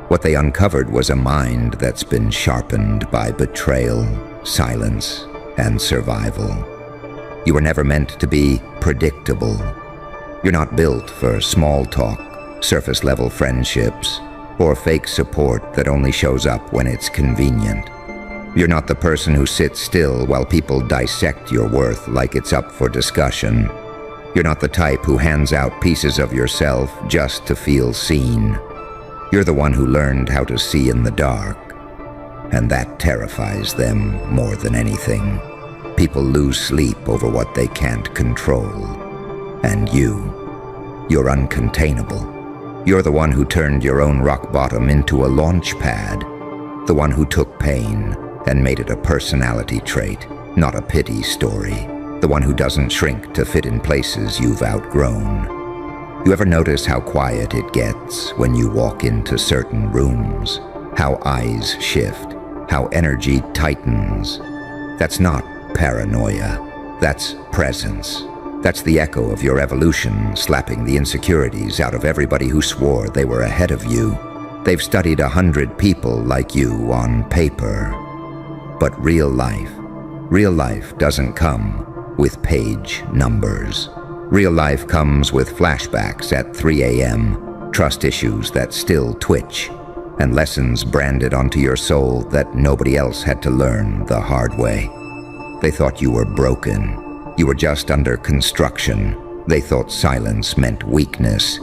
What they uncovered was a mind that's been sharpened by betrayal, silence, and survival. You were never meant to be predictable. You're not built for small talk, surface-level friendships, or fake support that only shows up when it's convenient. You're not the person who sits still while people dissect your worth like it's up for discussion. You're not the type who hands out pieces of yourself just to feel seen. You're the one who learned how to see in the dark, and that terrifies them more than anything. People lose sleep over what they can't control. And you're uncontainable. You're the one who turned your own rock bottom into a launch pad, the one who took pain and made it a personality trait, not a pity story, the one who doesn't shrink to fit in places you've outgrown. You ever notice how quiet it gets when you walk into certain rooms? How eyes shift, how energy tightens? That's not paranoia, that's presence. That's the echo of your evolution slapping the insecurities out of everybody who swore they were ahead of you. They've studied 100 people like you on paper. But real life doesn't come with page numbers. Real life comes with flashbacks at 3 a.m., trust issues that still twitch, and lessons branded onto your soul that nobody else had to learn the hard way. They thought you were broken. You were just under construction. They thought silence meant weakness.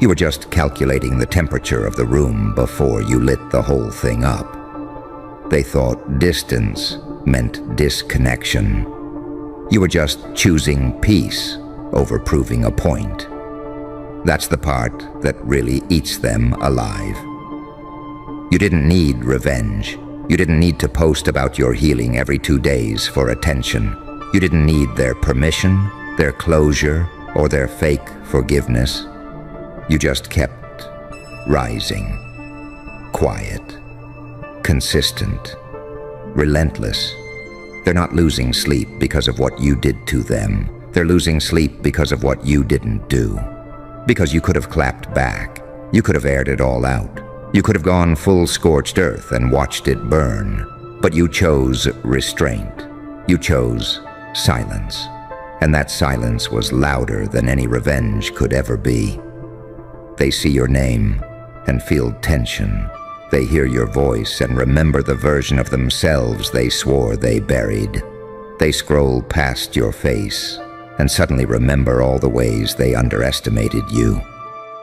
You were just calculating the temperature of the room before you lit the whole thing up. They thought distance meant disconnection. You were just choosing peace over proving a point. That's the part that really eats them alive. You didn't need revenge. You didn't need to post about your healing every 2 days for attention. You didn't need their permission, their closure, or their fake forgiveness. You just kept rising. Quiet. Consistent. Relentless. They're not losing sleep because of what you did to them. They're losing sleep because of what you didn't do. Because you could have clapped back. You could have aired it all out. You could have gone full scorched earth and watched it burn. But you chose restraint. You chose silence. And that silence was louder than any revenge could ever be. They see your name and feel tension. They hear your voice and remember the version of themselves they swore they buried. They scroll past your face and suddenly remember all the ways they underestimated you.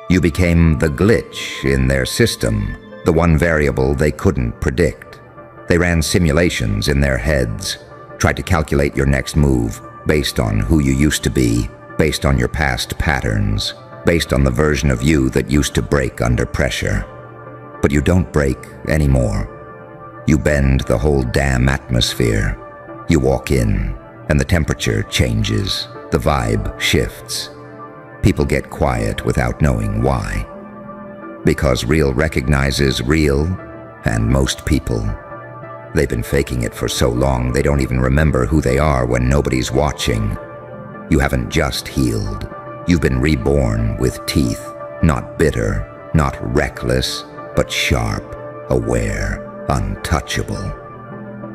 You became the glitch in their system, the one variable they couldn't predict. They ran simulations in their heads, tried to calculate your next move based on who you used to be, based on your past patterns, based on the version of you that used to break under pressure. But you don't break anymore. You bend the whole damn atmosphere. You walk in, and the temperature changes. The vibe shifts. People get quiet without knowing why. Because real recognizes real, and most people. They've been faking it for so long they don't even remember who they are when nobody's watching. You haven't just healed. You've been reborn with teeth, not bitter, not reckless, but sharp, aware, untouchable.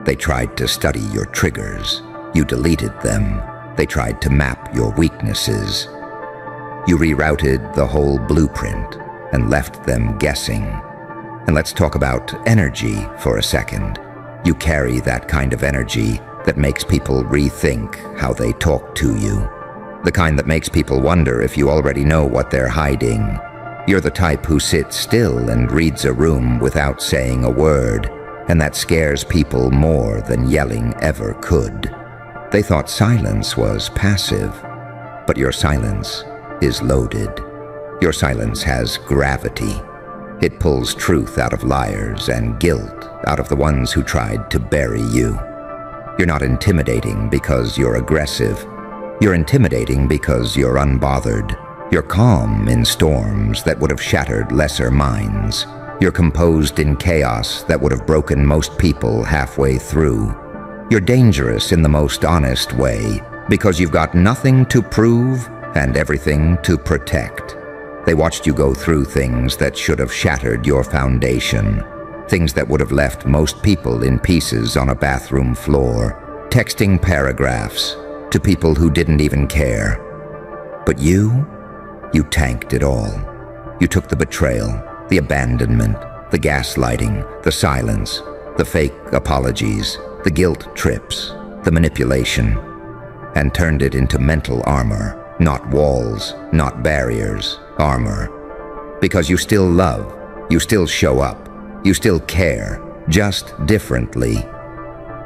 They tried to study your triggers. You deleted them. They tried to map your weaknesses. You rerouted the whole blueprint and left them guessing. And let's talk about energy for a second. You carry that kind of energy that makes people rethink how they talk to you. The kind that makes people wonder if you already know what they're hiding. You're the type who sits still and reads a room without saying a word, and that scares people more than yelling ever could. They thought silence was passive, but your silence is loaded. Your silence has gravity. It pulls truth out of liars and guilt out of the ones who tried to bury you. You're not intimidating because you're aggressive. You're intimidating because you're unbothered. You're calm in storms that would have shattered lesser minds. You're composed in chaos that would have broken most people halfway through. You're dangerous in the most honest way because you've got nothing to prove and everything to protect. They watched you go through things that should have shattered your foundation, things that would have left most people in pieces on a bathroom floor, texting paragraphs to people who didn't even care. But you tanked it all. You took the betrayal, the abandonment, the gaslighting, the silence, the fake apologies, the guilt trips, the manipulation, and turned it into mental armor, not walls, not barriers, armor. Because you still love, you still show up, you still care, just differently.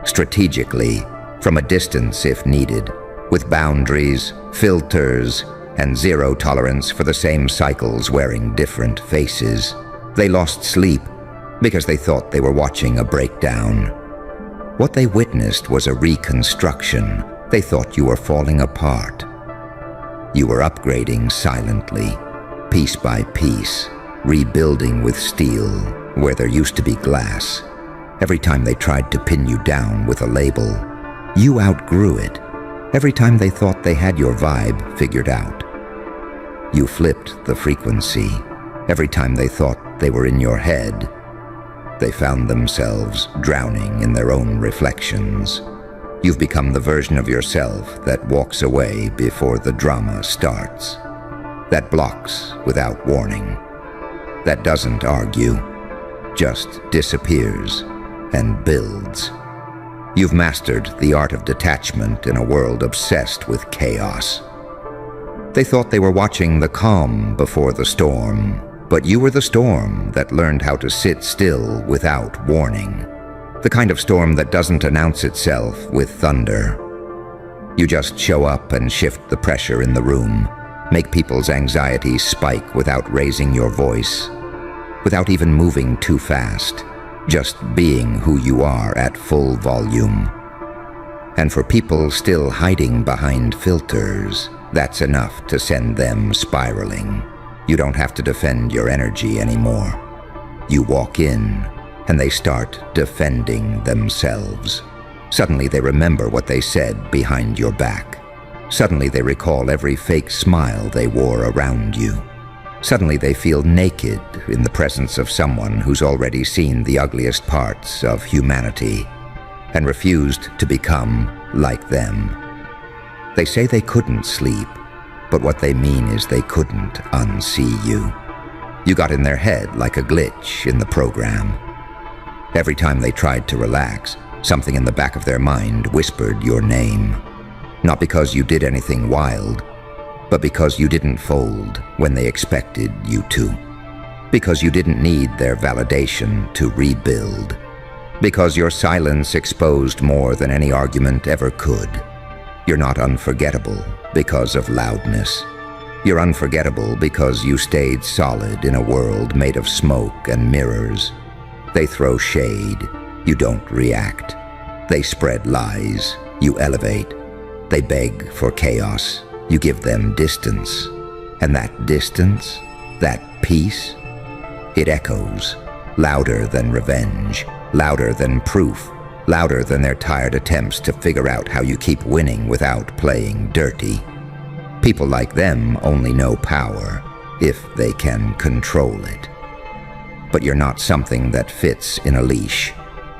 Strategically, from a distance if needed, with boundaries, filters, and zero tolerance for the same cycles wearing different faces. They lost sleep because they thought they were watching a breakdown. What they witnessed was a reconstruction, They thought you were falling apart. You were upgrading silently, piece by piece, rebuilding with steel where there used to be glass. Every time they tried to pin you down with a label, you outgrew it. Every time they thought they had your vibe figured out, you flipped the frequency. Every time they thought they were in your head, they found themselves drowning in their own reflections. You've become the version of yourself that walks away before the drama starts, that blocks without warning, that doesn't argue, just disappears and builds. You've mastered the art of detachment in a world obsessed with chaos. They thought they were watching the calm before the storm, but you were the storm that learned how to sit still without warning. The kind of storm that doesn't announce itself with thunder. You just show up and shift the pressure in the room, make people's anxiety spike without raising your voice, without even moving too fast, just being who you are at full volume. And for people still hiding behind filters, that's enough to send them spiraling. You don't have to defend your energy anymore. You walk in, and they start defending themselves. Suddenly they remember what they said behind your back. Suddenly they recall every fake smile they wore around you. Suddenly they feel naked in the presence of someone who's already seen the ugliest parts of humanity and refused to become like them. They say they couldn't sleep, but what they mean is they couldn't unsee you. You got in their head like a glitch in the program. Every time they tried to relax, something in the back of their mind whispered your name. Not because you did anything wild, but because you didn't fold when they expected you to. Because you didn't need their validation to rebuild. Because your silence exposed more than any argument ever could. You're not unforgettable because of loudness. You're unforgettable because you stayed solid in a world made of smoke and mirrors. They throw shade, you don't react. They spread lies, you elevate. They beg for chaos, you give them distance. And that distance, that peace, it echoes, louder than revenge, louder than proof, louder than their tired attempts to figure out how you keep winning without playing dirty. People like them only know power if they can control it. But you're not something that fits in a leash.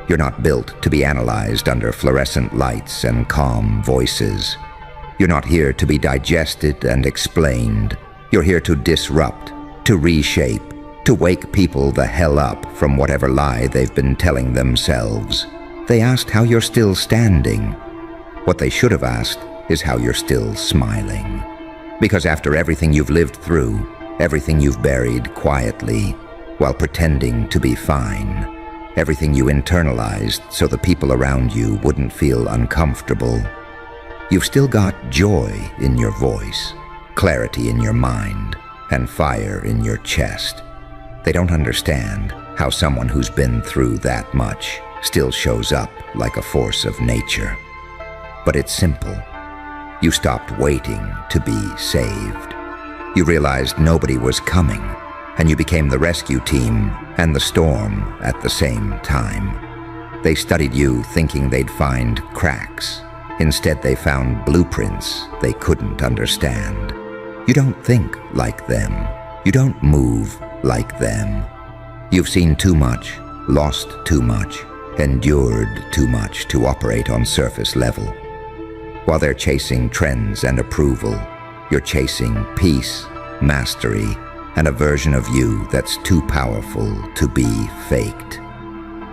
You're not built to be analyzed under fluorescent lights and calm voices. You're not here to be digested and explained. You're here to disrupt, to reshape, to wake people the hell up from whatever lie they've been telling themselves. They asked how you're still standing. What they should have asked is how you're still smiling. Because after everything you've lived through, everything you've buried quietly, while pretending to be fine, everything you internalized so the people around you wouldn't feel uncomfortable, you've still got joy in your voice, clarity in your mind, and fire in your chest. They don't understand how someone who's been through that much still shows up like a force of nature. But it's simple. You stopped waiting to be saved. You realized nobody was coming, and you became the rescue team and the storm at the same time. They studied you thinking they'd find cracks. Instead, they found blueprints they couldn't understand. You don't think like them. You don't move like them. You've seen too much, lost too much, endured too much to operate on surface level. While they're chasing trends and approval, you're chasing peace, mastery, and a version of you that's too powerful to be faked.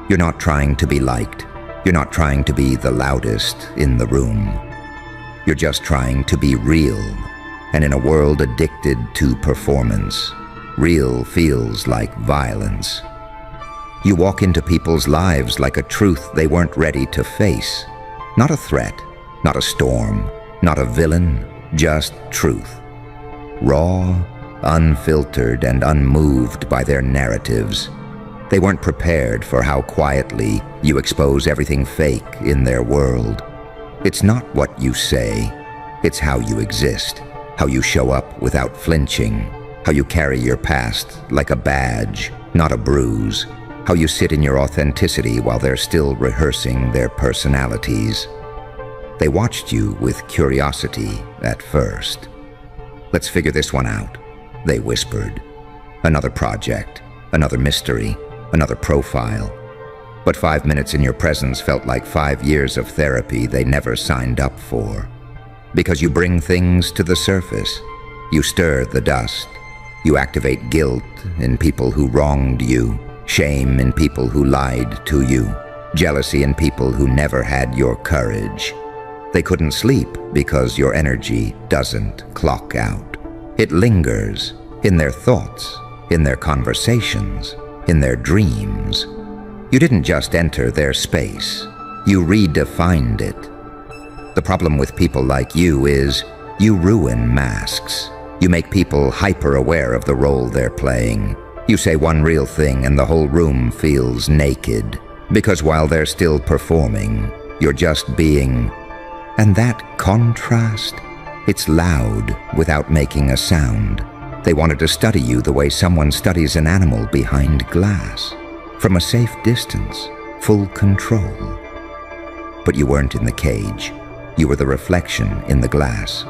You're not trying to be liked. You're not trying to be the loudest in the room. You're just trying to be real. And in a world addicted to performance, real feels like violence. You walk into people's lives like a truth they weren't ready to face. Not a threat, not a storm, not a villain, just truth. Raw, unfiltered, and unmoved by their narratives. They weren't prepared for how quietly you expose everything fake in their world. It's not what you say, it's how you exist, how you show up without flinching, how you carry your past like a badge, not a bruise, how you sit in your authenticity while they're still rehearsing their personalities. They watched you with curiosity at first. "Let's figure this one out," they whispered. Another project, another mystery, another profile. But 5 minutes in your presence felt like 5 years of therapy they never signed up for. Because you bring things to the surface. You stir the dust. You activate guilt in people who wronged you, shame in people who lied to you, jealousy in people who never had your courage. They couldn't sleep because your energy doesn't clock out. It lingers in their thoughts, in their conversations, in their dreams. You didn't just enter their space, you redefined it. The problem with people like you is you ruin masks. You make people hyper-aware of the role they're playing. You say one real thing and the whole room feels naked, because while they're still performing, you're just being. And that contrast, it's loud without making a sound. They wanted to study you the way someone studies an animal behind glass, from a safe distance, full control. But you weren't in the cage. You were the reflection in the glass.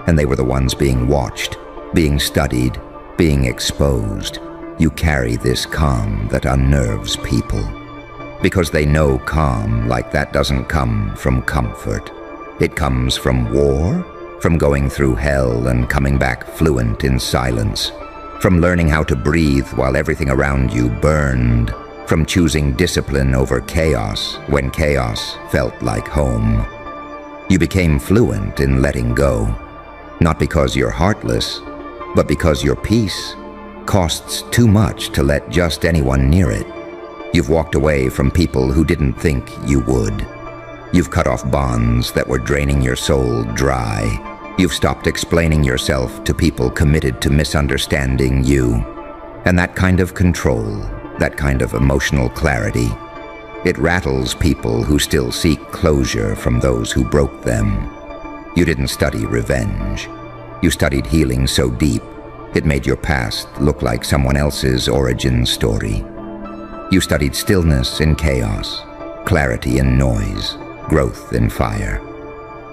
And they were the ones being watched, being studied, being exposed. You carry this calm that unnerves people. Because they know calm like that doesn't come from comfort. It comes from war, from going through hell and coming back fluent in silence, from learning how to breathe while everything around you burned, from choosing discipline over chaos when chaos felt like home. You became fluent in letting go. Not because you're heartless, but because your peace costs too much to let just anyone near it. You've walked away from people who didn't think you would. You've cut off bonds that were draining your soul dry. You've stopped explaining yourself to people committed to misunderstanding you. And that kind of control, that kind of emotional clarity, it rattles people who still seek closure from those who broke them. You didn't study revenge. You studied healing so deep, it made your past look like someone else's origin story. You studied stillness in chaos, clarity in noise, growth in fire.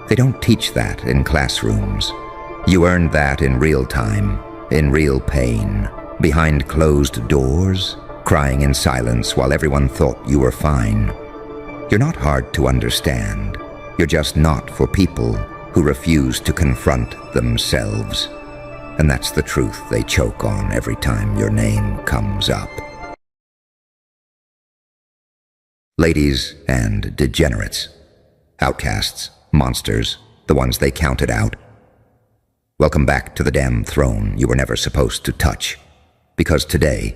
They don't teach that in classrooms. You earned that in real time, in real pain, behind closed doors, crying in silence while everyone thought you were fine. You're not hard to understand. You're just not for people who refuse to confront themselves. And that's the truth they choke on every time your name comes up. Ladies and degenerates, outcasts, monsters, the ones they counted out. Welcome back to the damn throne you were never supposed to touch. Because today,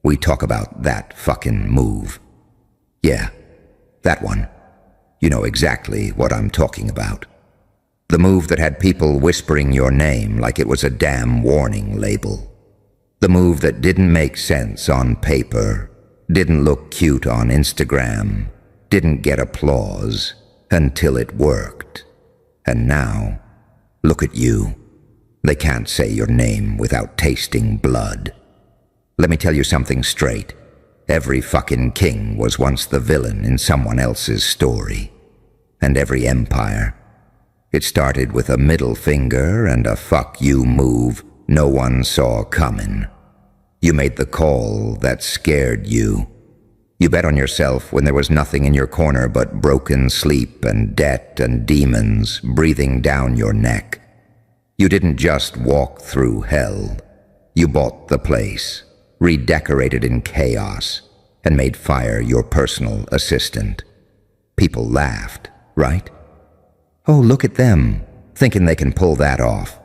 we talk about that fucking move. Yeah, that one. You know exactly what I'm talking about. The move that had people whispering your name like it was a damn warning label. The move that didn't make sense on paper, didn't look cute on Instagram, didn't get applause until it worked. And now, look at you. They can't say your name without tasting blood. Let me tell you something straight. Every fucking king was once the villain in someone else's story. And every empire. It started with a middle finger and a fuck you move no one saw coming. You made the call that scared you. You bet on yourself when there was nothing in your corner but broken sleep and debt and demons breathing down your neck. You didn't just walk through hell. You bought the place, redecorated in chaos, and made fire your personal assistant. People laughed, right? Oh, look at them, thinking they can pull that off.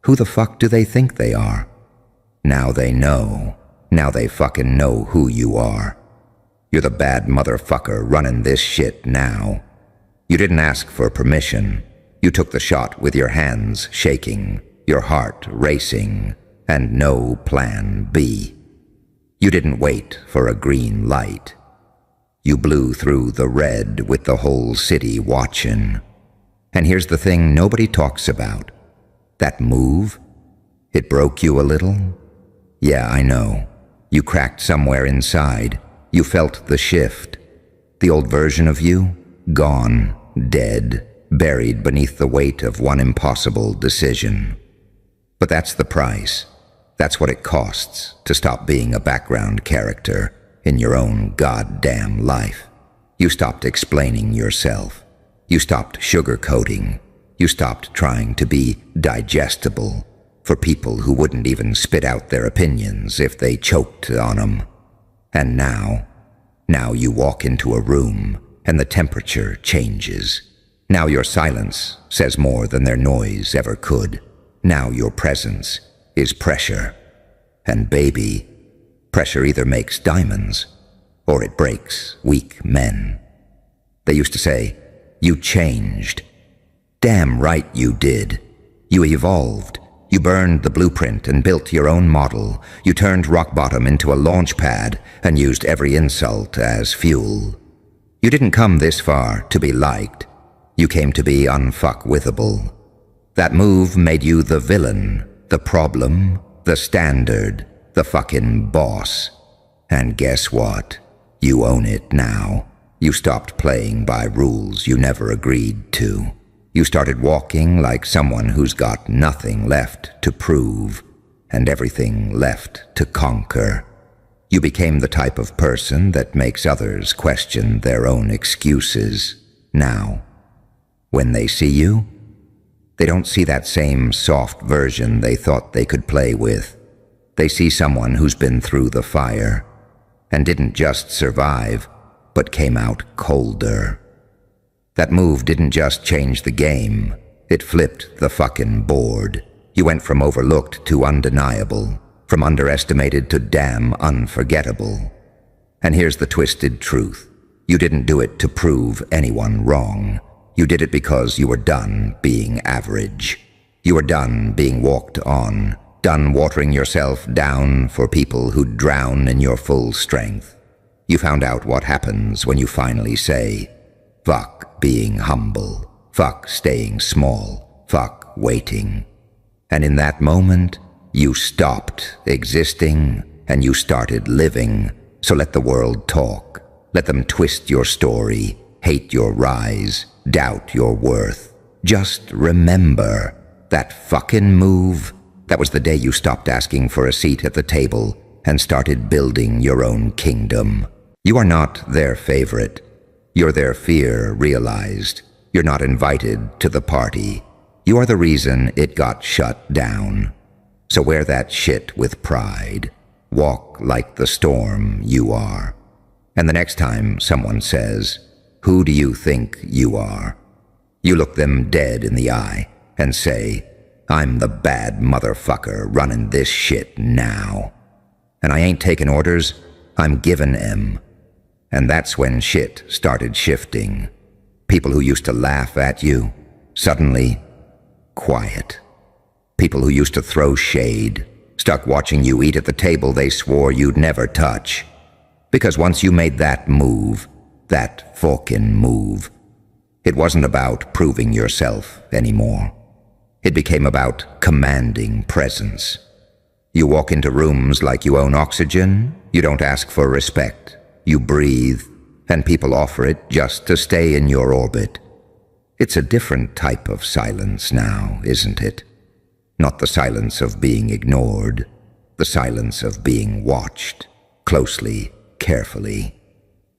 Who the fuck do they think they are? Now they know. Now they fucking know who you are. You're the bad motherfucker running this shit now. You didn't ask for permission. You took the shot with your hands shaking, your heart racing, and no plan B. You didn't wait for a green light. You blew through the red with the whole city watching. And here's the thing nobody talks about. That move, it broke you a little. Yeah, I know. You cracked somewhere inside. You felt the shift. The old version of you, gone, dead, buried beneath the weight of one impossible decision. But that's the price. That's what it costs to stop being a background character in your own goddamn life. You stopped explaining yourself. You stopped sugarcoating. You stopped trying to be digestible for people who wouldn't even spit out their opinions if they choked on them. And now you walk into a room and the temperature changes. Now your silence says more than their noise ever could. Now your presence is pressure. And baby, pressure either makes diamonds or it breaks weak men. They used to say, you changed. Damn right you did. You evolved. You burned the blueprint and built your own model. You turned rock bottom into a launch pad and used every insult as fuel. You didn't come this far to be liked. You came to be unfuckwithable. That move made you the villain, the problem, the standard, the fucking boss. And guess what? You own it now. You stopped playing by rules you never agreed to. You started walking like someone who's got nothing left to prove and everything left to conquer. You became the type of person that makes others question their own excuses. Now, when they see you, they don't see that same soft version they thought they could play with. They see someone who's been through the fire and didn't just survive, but came out colder. That move didn't just change the game, it flipped the fucking board. You went from overlooked to undeniable, from underestimated to damn unforgettable. And here's the twisted truth. You didn't do it to prove anyone wrong. You did it because you were done being average. You were done being walked on, done watering yourself down for people who'd drown in your full strength. You found out what happens when you finally say, fuck being humble, fuck staying small, fuck waiting. And in that moment, you stopped existing and you started living. So let the world talk. Let them twist your story, hate your rise, doubt your worth. Just remember that fucking move. That was the day you stopped asking for a seat at the table and started building your own kingdom. You are not their favorite. You're their fear realized. You're not invited to the party. You are the reason it got shut down. So wear that shit with pride. Walk like the storm you are. And the next time someone says, "Who do you think you are?" you look them dead in the eye and say, "I'm the bad motherfucker running this shit now. And I ain't taking orders, I'm giving 'em." And that's when shit started shifting. People who used to laugh at you, suddenly quiet. People who used to throw shade, stuck watching you eat at the table they swore you'd never touch. Because once you made that move, that fucking move, it wasn't about proving yourself anymore. It became about commanding presence. You walk into rooms like you own oxygen. You don't ask for respect. You breathe, and people offer it just to stay in your orbit. It's a different type of silence now, isn't it? Not the silence of being ignored, the silence of being watched, closely, carefully,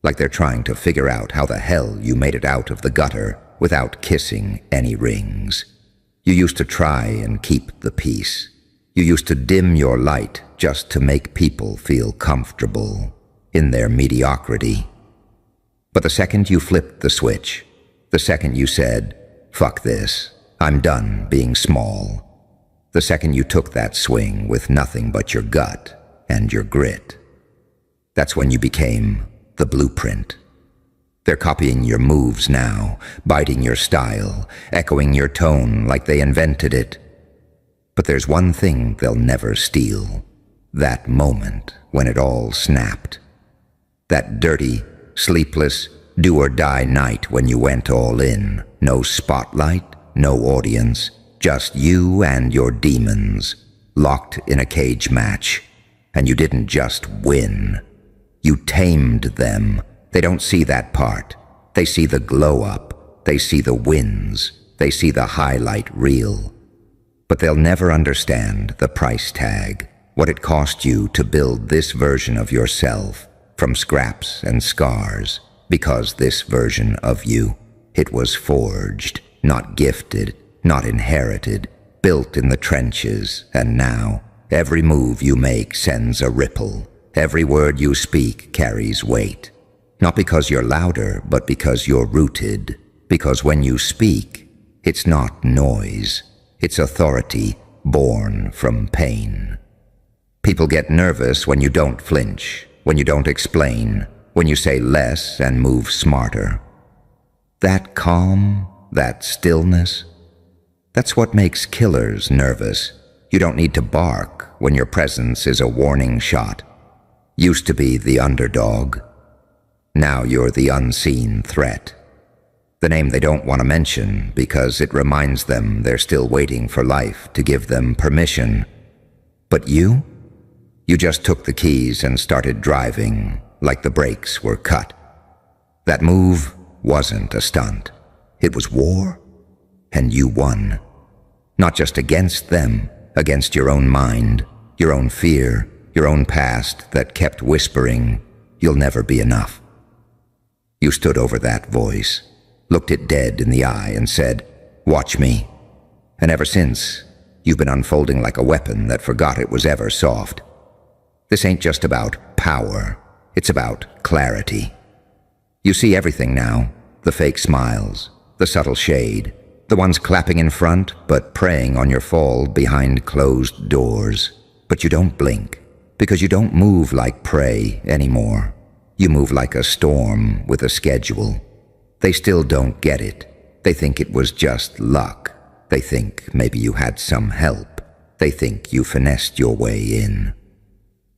like they're trying to figure out how the hell you made it out of the gutter without kissing any rings. You used to try and keep the peace. You used to dim your light just to make people feel comfortable in their mediocrity. But the second you flipped the switch, the second you said, "Fuck this, I'm done being small," the second you took that swing with nothing but your gut and your grit, that's when you became the blueprint. They're copying your moves now, biting your style, echoing your tone like they invented it. But there's one thing they'll never steal: that moment when it all snapped. That dirty, sleepless, do-or-die night when you went all in. No spotlight, no audience, just you and your demons, locked in a cage match. And you didn't just win. You tamed them. They don't see that part. They see the glow-up. They see the wins. They see the highlight reel. But they'll never understand the price tag, what it cost you to build this version of yourself from scraps and scars, because this version of you, it was forged, not gifted, not inherited, built in the trenches, and now every move you make sends a ripple. Every word you speak carries weight. Not because you're louder, but because you're rooted. Because when you speak, it's not noise. It's authority born from pain. People get nervous when you don't flinch, when you don't explain, when you say less and move smarter. That calm, that stillness, that's what makes killers nervous. You don't need to bark when your presence is a warning shot. Used to be the underdog. Now you're the unseen threat. The name they don't want to mention because it reminds them they're still waiting for life to give them permission. But you just took the keys and started driving like the brakes were cut. That move wasn't a stunt. It was war, and you won. Not just against them, against your own mind, your own fear, your own past that kept whispering, "You'll never be enough." You stood over that voice, looked it dead in the eye and said, "Watch me." And ever since, you've been unfolding like a weapon that forgot it was ever soft. This ain't just about power, it's about clarity. You see everything now, the fake smiles, the subtle shade, the ones clapping in front but preying on your fall behind closed doors. But you don't blink, because you don't move like prey anymore. You move like a storm with a schedule. They still don't get it. They think it was just luck. They think maybe you had some help. They think you finessed your way in.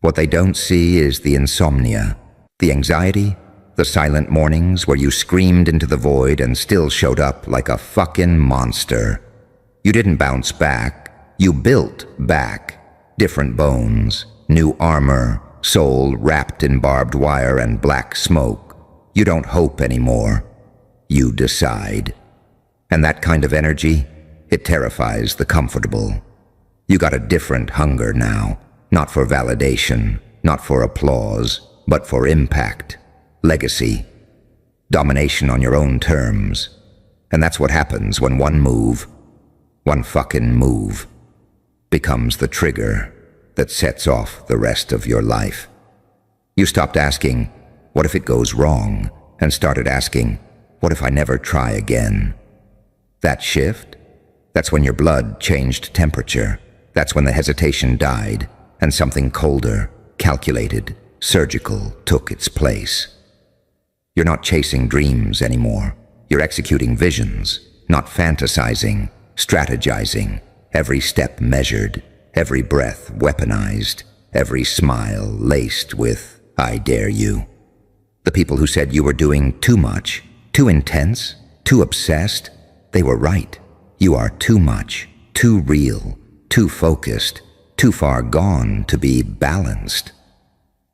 What they don't see is the insomnia, the anxiety, the silent mornings where you screamed into the void and still showed up like a fucking monster. You didn't bounce back. You built back. Different bones, new armor, soul wrapped in barbed wire and black smoke. You don't hope anymore. You decide. And that kind of energy, it terrifies the comfortable. You got a different hunger now, not for validation, not for applause, but for impact, legacy, domination on your own terms. And that's what happens when one fucking move, becomes the trigger that sets off the rest of your life. You stopped asking, "What if it goes wrong?" and started asking, "What if I never try again?" That shift, that's when your blood changed temperature. That's when the hesitation died and something colder, calculated, surgical took its place. You're not chasing dreams anymore. You're executing visions, not fantasizing, strategizing, every step measured, every breath weaponized, every smile laced with, "I dare you." The people who said you were doing too much, too intense, too obsessed, they were right. You are too much, too real, too focused, too far gone to be balanced.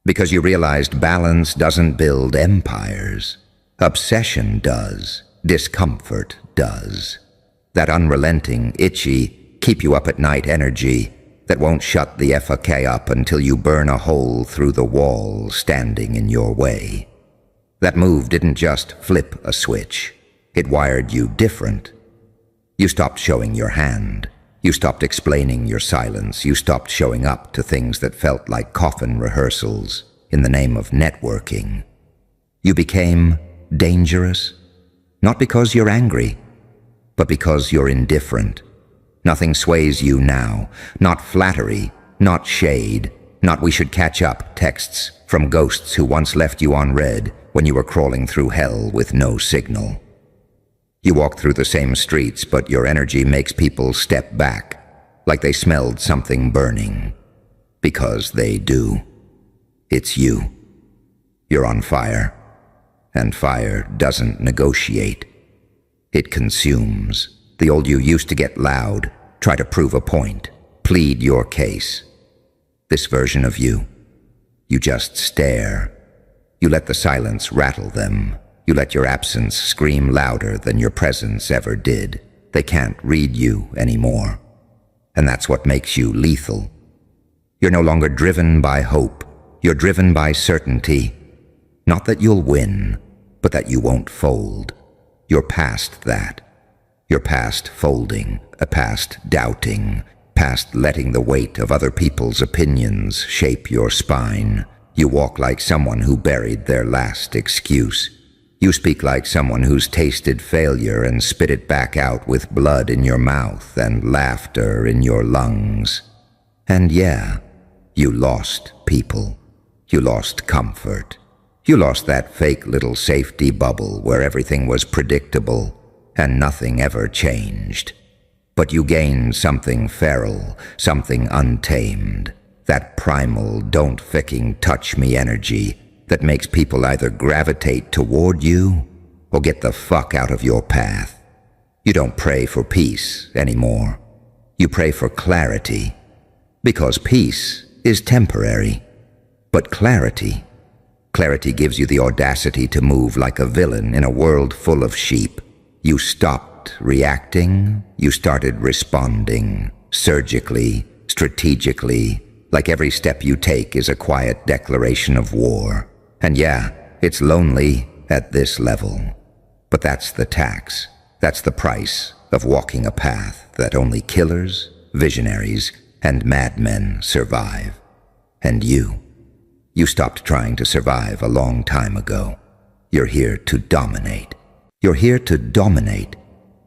Because you realized balance doesn't build empires. Obsession does. Discomfort does. That unrelenting, itchy, keep you up at night energy that won't shut the fuck up until you burn a hole through the wall standing in your way. That move didn't just flip a switch. It wired you different. You stopped showing your hand. You stopped explaining your silence. You stopped showing up to things that felt like coffin rehearsals in the name of networking. You became dangerous, not because you're angry, but because you're indifferent. Nothing sways you now, not flattery, not shade, not "we should catch up" texts from ghosts who once left you on red when you were crawling through hell with no signal. You walk through the same streets, but your energy makes people step back, like they smelled something burning. Because they do. It's you. You're on fire. and fire doesn't negotiate. It consumes. The old you used to get loud, try to prove a point, plead your case. This version of you just stare. You let the silence rattle them. You let your absence scream louder than your presence ever did. They can't read you anymore. And that's what makes you lethal. You're no longer driven by hope. You're driven by certainty. Not that you'll win, but that you won't fold. You're past that. You're past folding, past doubting, past letting the weight of other people's opinions shape your spine. You walk like someone who buried their last excuse. You speak like someone who's tasted failure and spit it back out with blood in your mouth and laughter in your lungs. And yeah, you lost people. You lost comfort. You lost that fake little safety bubble where everything was predictable and nothing ever changed. But you gained something feral, something untamed, that primal don't fucking touch me energy that makes people either gravitate toward you or get the fuck out of your path. You don't pray for peace anymore. You pray for clarity, because peace is temporary. But clarity gives you the audacity to move like a villain in a world full of sheep. You stopped reacting, you started responding, surgically, strategically, like every step you take is a quiet declaration of war. And yeah, it's lonely at this level. But that's the tax, that's the price of walking a path that only killers, visionaries, and madmen survive. And you stopped trying to survive a long time ago. You're here to dominate. You're here to dominate.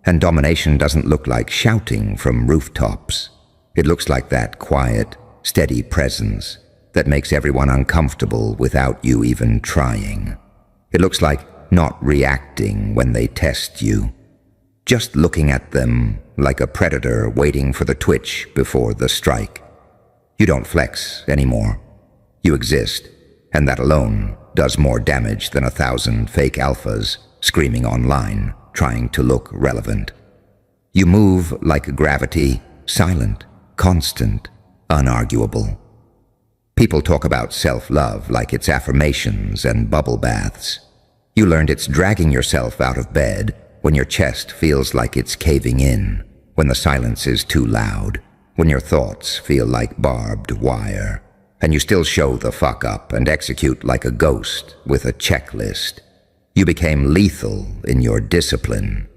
And domination doesn't look like shouting from rooftops. It looks like that quiet, steady presence that makes everyone uncomfortable without you even trying. It looks like not reacting when they test you. Just looking at them like a predator waiting for the twitch before the strike. You don't flex anymore. You exist, and that alone does more damage than 1,000 fake alphas screaming online, trying to look relevant. You move like gravity, silent, constant, unarguable. People talk about self-love like it's affirmations and bubble baths. You learned it's dragging yourself out of bed when your chest feels like it's caving in, when the silence is too loud, when your thoughts feel like barbed wire, and you still show the fuck up and execute like a ghost with a checklist. You became lethal in your discipline,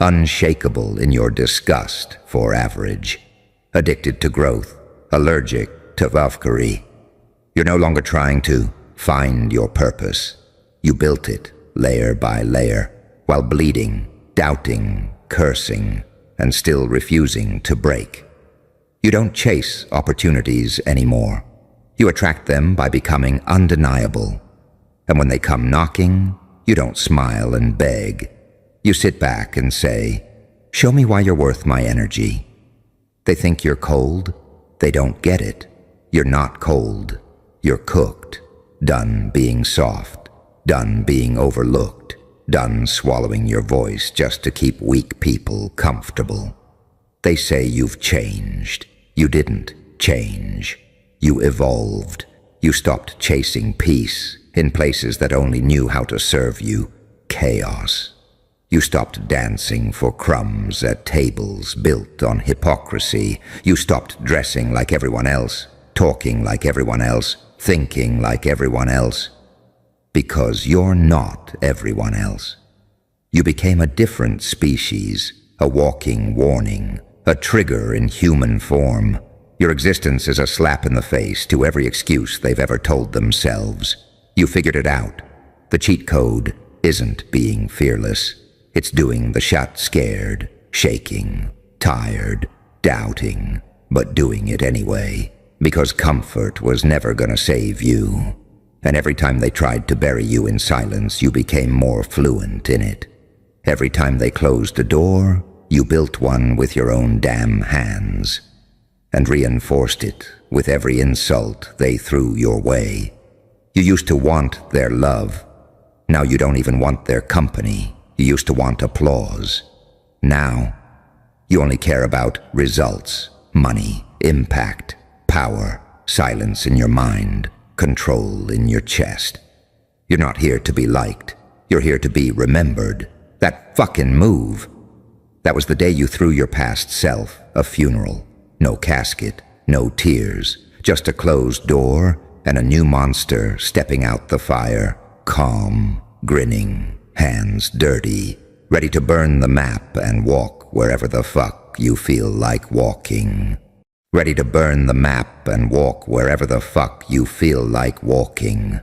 unshakable in your disgust for average, addicted to growth, allergic to vavkari. You're no longer trying to find your purpose. You built it layer by layer, while bleeding, doubting, cursing, and still refusing to break. You don't chase opportunities anymore. You attract them by becoming undeniable. And when they come knocking, you don't smile and beg. You sit back and say, "Show me why you're worth my energy." They think you're cold. They don't get it. You're not cold. You're cooked. Done being soft. Done being overlooked. Done swallowing your voice just to keep weak people comfortable. They say you've changed. You didn't change. You evolved. You stopped chasing peace in places that only knew how to serve you chaos. You stopped dancing for crumbs at tables built on hypocrisy. You stopped dressing like everyone else, talking like everyone else, thinking like everyone else. Because you're not everyone else. You became a different species, a walking warning, a trigger in human form. Your existence is a slap in the face to every excuse they've ever told themselves. You figured it out. The cheat code isn't being fearless. It's doing the shut scared, shaking, tired, doubting, but doing it anyway, because comfort was never gonna save you. And every time they tried to bury you in silence, you became more fluent in it. Every time they closed a door, you built one with your own damn hands, and reinforced it with every insult they threw your way. You used to want their love. Now you don't even want their company. You used to want applause. Now, you only care about results, money, impact, power, silence in your mind, control in your chest. You're not here to be liked. You're here to be remembered. That fucking move. That was the day you threw your past self a funeral. No casket, no tears, just a closed door and a new monster stepping out the fire, calm, grinning, hands dirty, ready to burn the map and walk wherever the fuck you feel like walking. Ready to burn the map and walk wherever the fuck you feel like walking.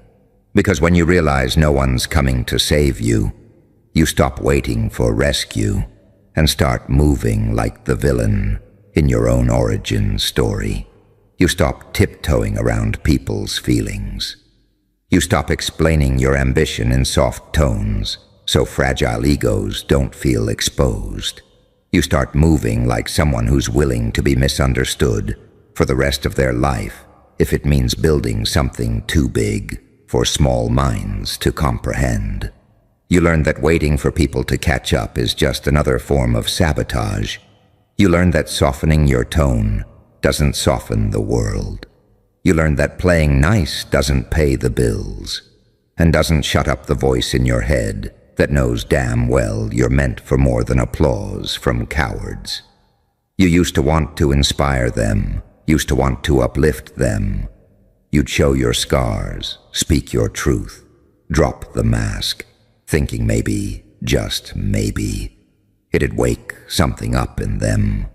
Because when you realize no one's coming to save you, you stop waiting for rescue and start moving like the villain in your own origin story. You stop tiptoeing around people's feelings. You stop explaining your ambition in soft tones so fragile egos don't feel exposed. You start moving like someone who's willing to be misunderstood for the rest of their life if it means building something too big for small minds to comprehend. You learn that waiting for people to catch up is just another form of sabotage. You learn that softening your tone doesn't soften the world. You learn that playing nice doesn't pay the bills and doesn't shut up the voice in your head that knows damn well you're meant for more than applause from cowards. You used to want to inspire them, used to want to uplift them. You'd show your scars, speak your truth, drop the mask, thinking maybe, just maybe, it'd wake something up in them.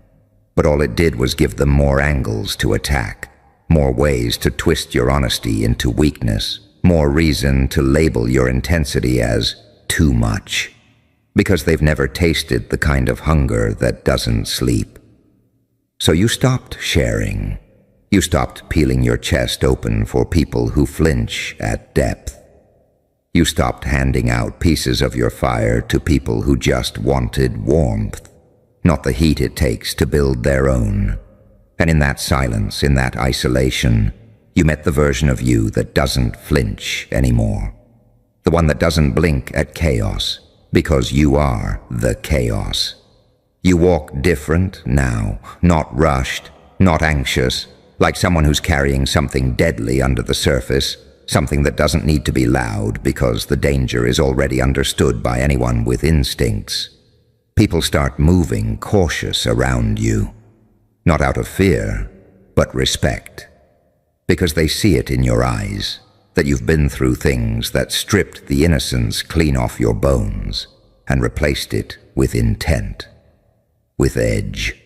But all it did was give them more angles to attack, more ways to twist your honesty into weakness, more reason to label your intensity as too much, because they've never tasted the kind of hunger that doesn't sleep. So you stopped sharing. You stopped peeling your chest open for people who flinch at depth. You stopped handing out pieces of your fire to people who just wanted warmth, not the heat it takes to build their own. And in that silence, in that isolation, you met the version of you that doesn't flinch anymore. The one that doesn't blink at chaos, because you are the chaos. You walk different now, not rushed, not anxious, like someone who's carrying something deadly under the surface, something that doesn't need to be loud because the danger is already understood by anyone with instincts. People start moving cautious around you, not out of fear, but respect, because they see it in your eyes, that you've been through things that stripped the innocence clean off your bones and replaced it with intent, with edge,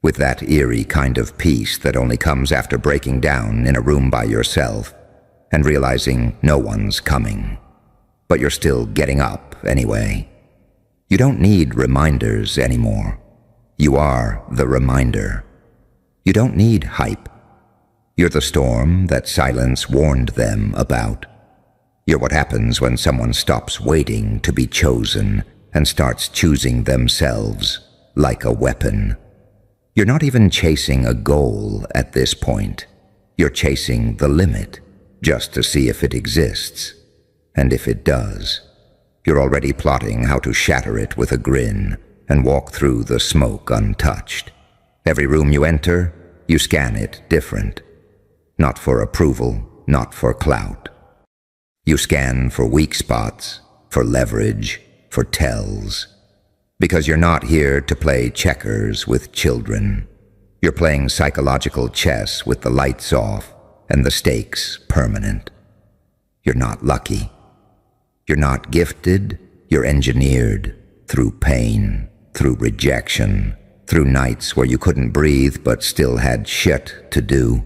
with that eerie kind of peace that only comes after breaking down in a room by yourself and realizing no one's coming, but you're still getting up anyway. You don't need reminders anymore. You are the reminder. You don't need hype. You're the storm that silence warned them about. You're what happens when someone stops waiting to be chosen and starts choosing themselves like a weapon. You're not even chasing a goal at this point. You're chasing the limit just to see if it exists. And if it does, you're already plotting how to shatter it with a grin and walk through the smoke untouched. Every room you enter, you scan it different. Not for approval, not for clout. You scan for weak spots, for leverage, for tells. Because you're not here to play checkers with children. You're playing psychological chess with the lights off and the stakes permanent. You're not lucky. You're not gifted. You're engineered through pain, through rejection, through nights where you couldn't breathe but still had shit to do.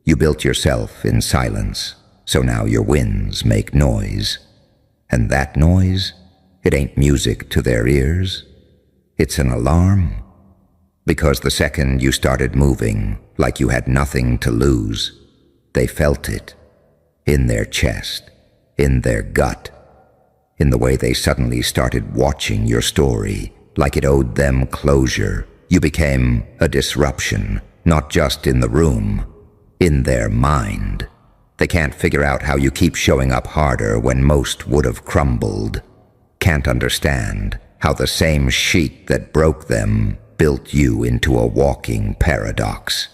You built yourself in silence, so now your wins make noise. And that noise, it ain't music to their ears. It's an alarm. Because the second you started moving like you had nothing to lose, they felt it in their chest, in their gut, in the way they suddenly started watching your story like it owed them closure. You became a disruption, not just in the room, in their mind. They can't figure out how you keep showing up harder when most would have crumbled. Can't understand how the same sheet that broke them built you into a walking paradox.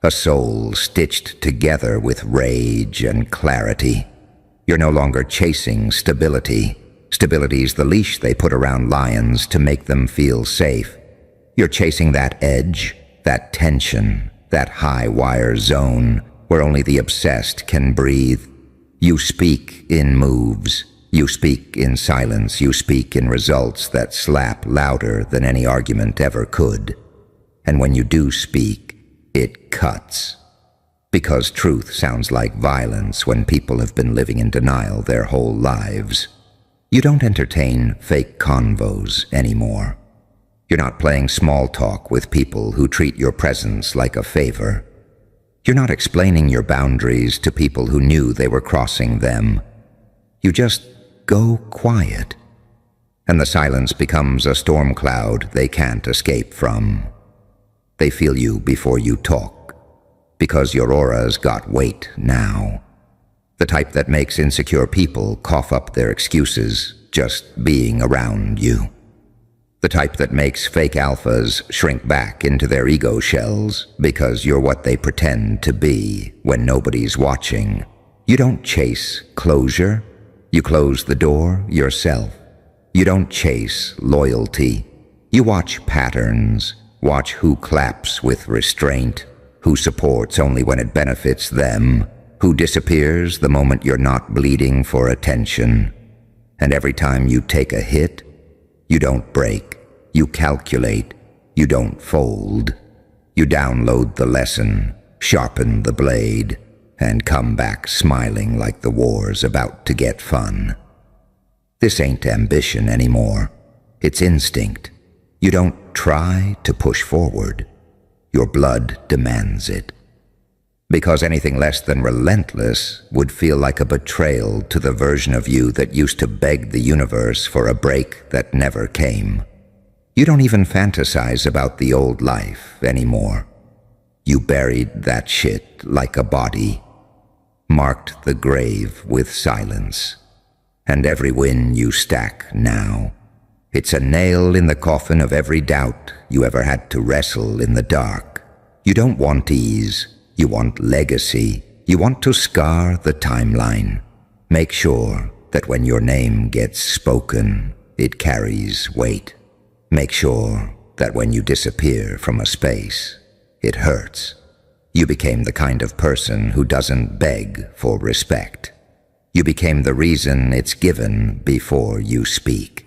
A soul stitched together with rage and clarity. You're no longer chasing stability. Stability's the leash they put around lions to make them feel safe. You're chasing that edge, that tension, that high wire zone where only the obsessed can breathe. You speak in moves. You speak in silence. You speak in results that slap louder than any argument ever could. And when you do speak, it cuts. Because truth sounds like violence when people have been living in denial their whole lives. You don't entertain fake convos anymore. You're not playing small talk with people who treat your presence like a favor. You're not explaining your boundaries to people who knew they were crossing them. You just go quiet. And the silence becomes a storm cloud they can't escape from. They feel you before you talk, because your aura's got weight now. The type that makes insecure people cough up their excuses just being around you. The type that makes fake alphas shrink back into their ego shells because you're what they pretend to be when nobody's watching. You don't chase closure. You close the door yourself. You don't chase loyalty. You watch patterns. Watch who claps with restraint, who supports only when it benefits them, who disappears the moment you're not bleeding for attention. And every time you take a hit, you don't break, you calculate, you don't fold. You download the lesson, sharpen the blade, and come back smiling like the war's about to get fun. This ain't ambition anymore. It's instinct. You don't try to push forward. Your blood demands it. Because anything less than relentless would feel like a betrayal to the version of you that used to beg the universe for a break that never came. You don't even fantasize about the old life anymore. You buried that shit like a body, marked the grave with silence, and every win you stack now, it's a nail in the coffin of every doubt you ever had to wrestle in the dark. You don't want ease. You want legacy. You want to scar the timeline. Make sure that when your name gets spoken, it carries weight. Make sure that when you disappear from a space, it hurts. You became the kind of person who doesn't beg for respect. You became the reason it's given before you speak.